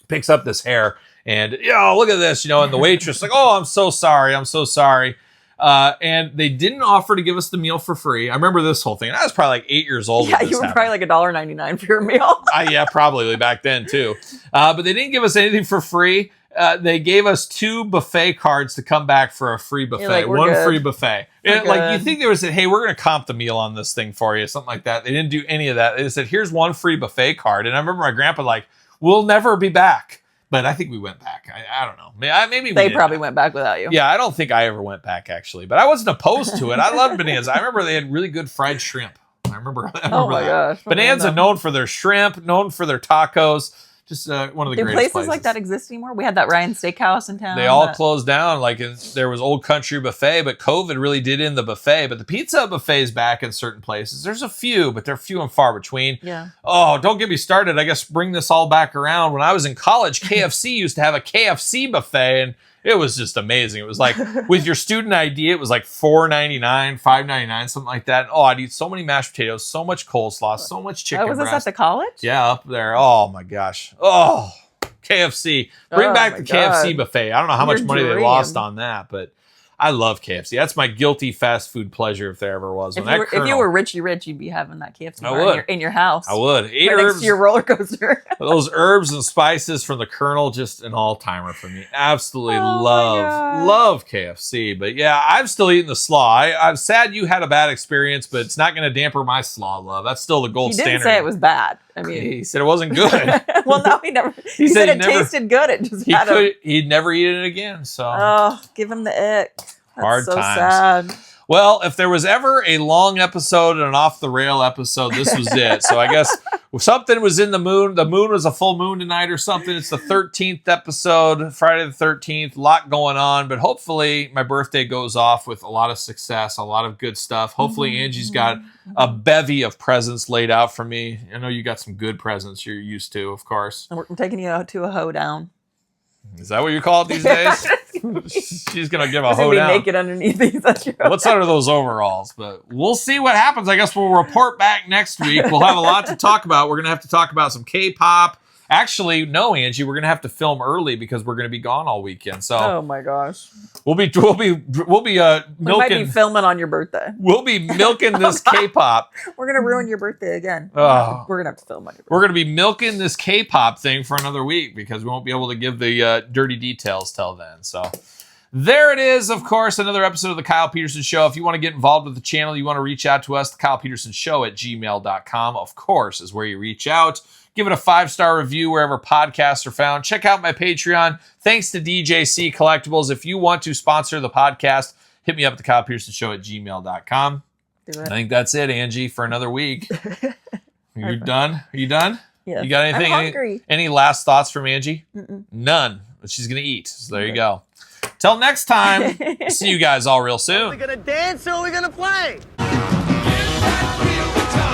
picks up this hair. And, look at this, and the waitress like, oh, I'm so sorry. I'm so sorry. And they didn't offer to give us the meal for free. I remember this whole thing. I was probably like 8 years old. Yeah, you were probably like $1.99 for your meal. Yeah, probably back then too. But they didn't give us anything for free. They gave us 2 buffet cards to come back for a free buffet. Like, one good. Free buffet. Like you think they would say, hey, we're going to comp the meal on this thing for you, something like that. They didn't do any of that. They just said, here's 1 free buffet card. And I remember my grandpa like, we'll never be back. But I think we went back. I don't know. Maybe they probably went back without you. Yeah, I don't think I ever went back actually. But I wasn't opposed to it. I loved Bonanza. I remember they had really good fried shrimp. I remember oh my gosh. Bonanza known for their shrimp, known for their tacos. Just one of the greatest places like that exist anymore? We had that Ryan Steakhouse in town. They all closed down. There was Old Country Buffet, but COVID really did in the buffet. But the pizza buffet is back in certain places. There's a few, but they're few and far between. Yeah. Oh, don't get me started. I guess bring this all back around. When I was in college, KFC used to have a KFC buffet, and it was just amazing. It was like with your student ID, it was like $4.99, $5.99, something like that. Oh, I'd eat so many mashed potatoes, so much coleslaw, so much chicken breast. Was this at the college? Yeah, up there. Oh my gosh. Oh, KFC. Bring back the KFC buffet. I don't know how much money they lost on that, but I love KFC. That's my guilty fast food pleasure if there ever was. If you were richy rich, you'd be having that KFC bar in your house. I would. Right next to your roller coaster. Those herbs and spices from the Colonel, just an all-timer for me. Absolutely love KFC. But yeah, I'm still eating the slaw. I'm sad you had a bad experience, but it's not going to damper my slaw love. That's still the gold standard. He didn't say it was bad. I mean, he said it wasn't good. Well, no, he never. He said it tasted good. It just he'd never eat it again. So give him the ick. That's hard so times. Sad. Well, if there was ever a long episode and an off the rail episode, this was it. So I guess something was in the moon. The moon was a full moon tonight or something. It's the 13th episode, Friday the 13th. A lot going on, but hopefully my birthday goes off with a lot of success, a lot of good stuff. Hopefully Angie's got a bevy of presents laid out for me. I know you got some good presents you're used to, of course. I'm taking you to a hoedown. Is that what you call it these days? She's going to give a hoedown. Be naked underneath these. What's under those overalls? But we'll see what happens. I guess we'll report back next week. We'll have a lot to talk about. We're going to have to talk about some K-pop. Actually, no, Angie, we're going to have to film early because we're going to be gone all weekend. So, oh my gosh, we'll be milking. We might be filming on your birthday. We'll be milking this K-pop. We're going to ruin your birthday again. Oh. We're going to have to film on your birthday. We're going to be milking this K-pop thing for another week because we won't be able to give the dirty details till then. So, there it is, of course, another episode of The Kyle Peterson Show. If you want to get involved with the channel, you want to reach out to us, thekylepetersonshow@gmail.com, of course, is where you reach out. Give it a 5-star review wherever podcasts are found. Check out my Patreon. Thanks to DJC Collectibles. If you want to sponsor the podcast, hit me up at thekylepetersonshow@gmail.com. Do it. I think that's it, Angie, for another week. You done? Are you done? Yeah. You got anything? I'm hungry. Any last thoughts from Angie? Mm-mm. None. But she's going to eat. So there you go. Till next time, see you guys all real soon. Are we going to dance or are we going to play? Get back, feel the time.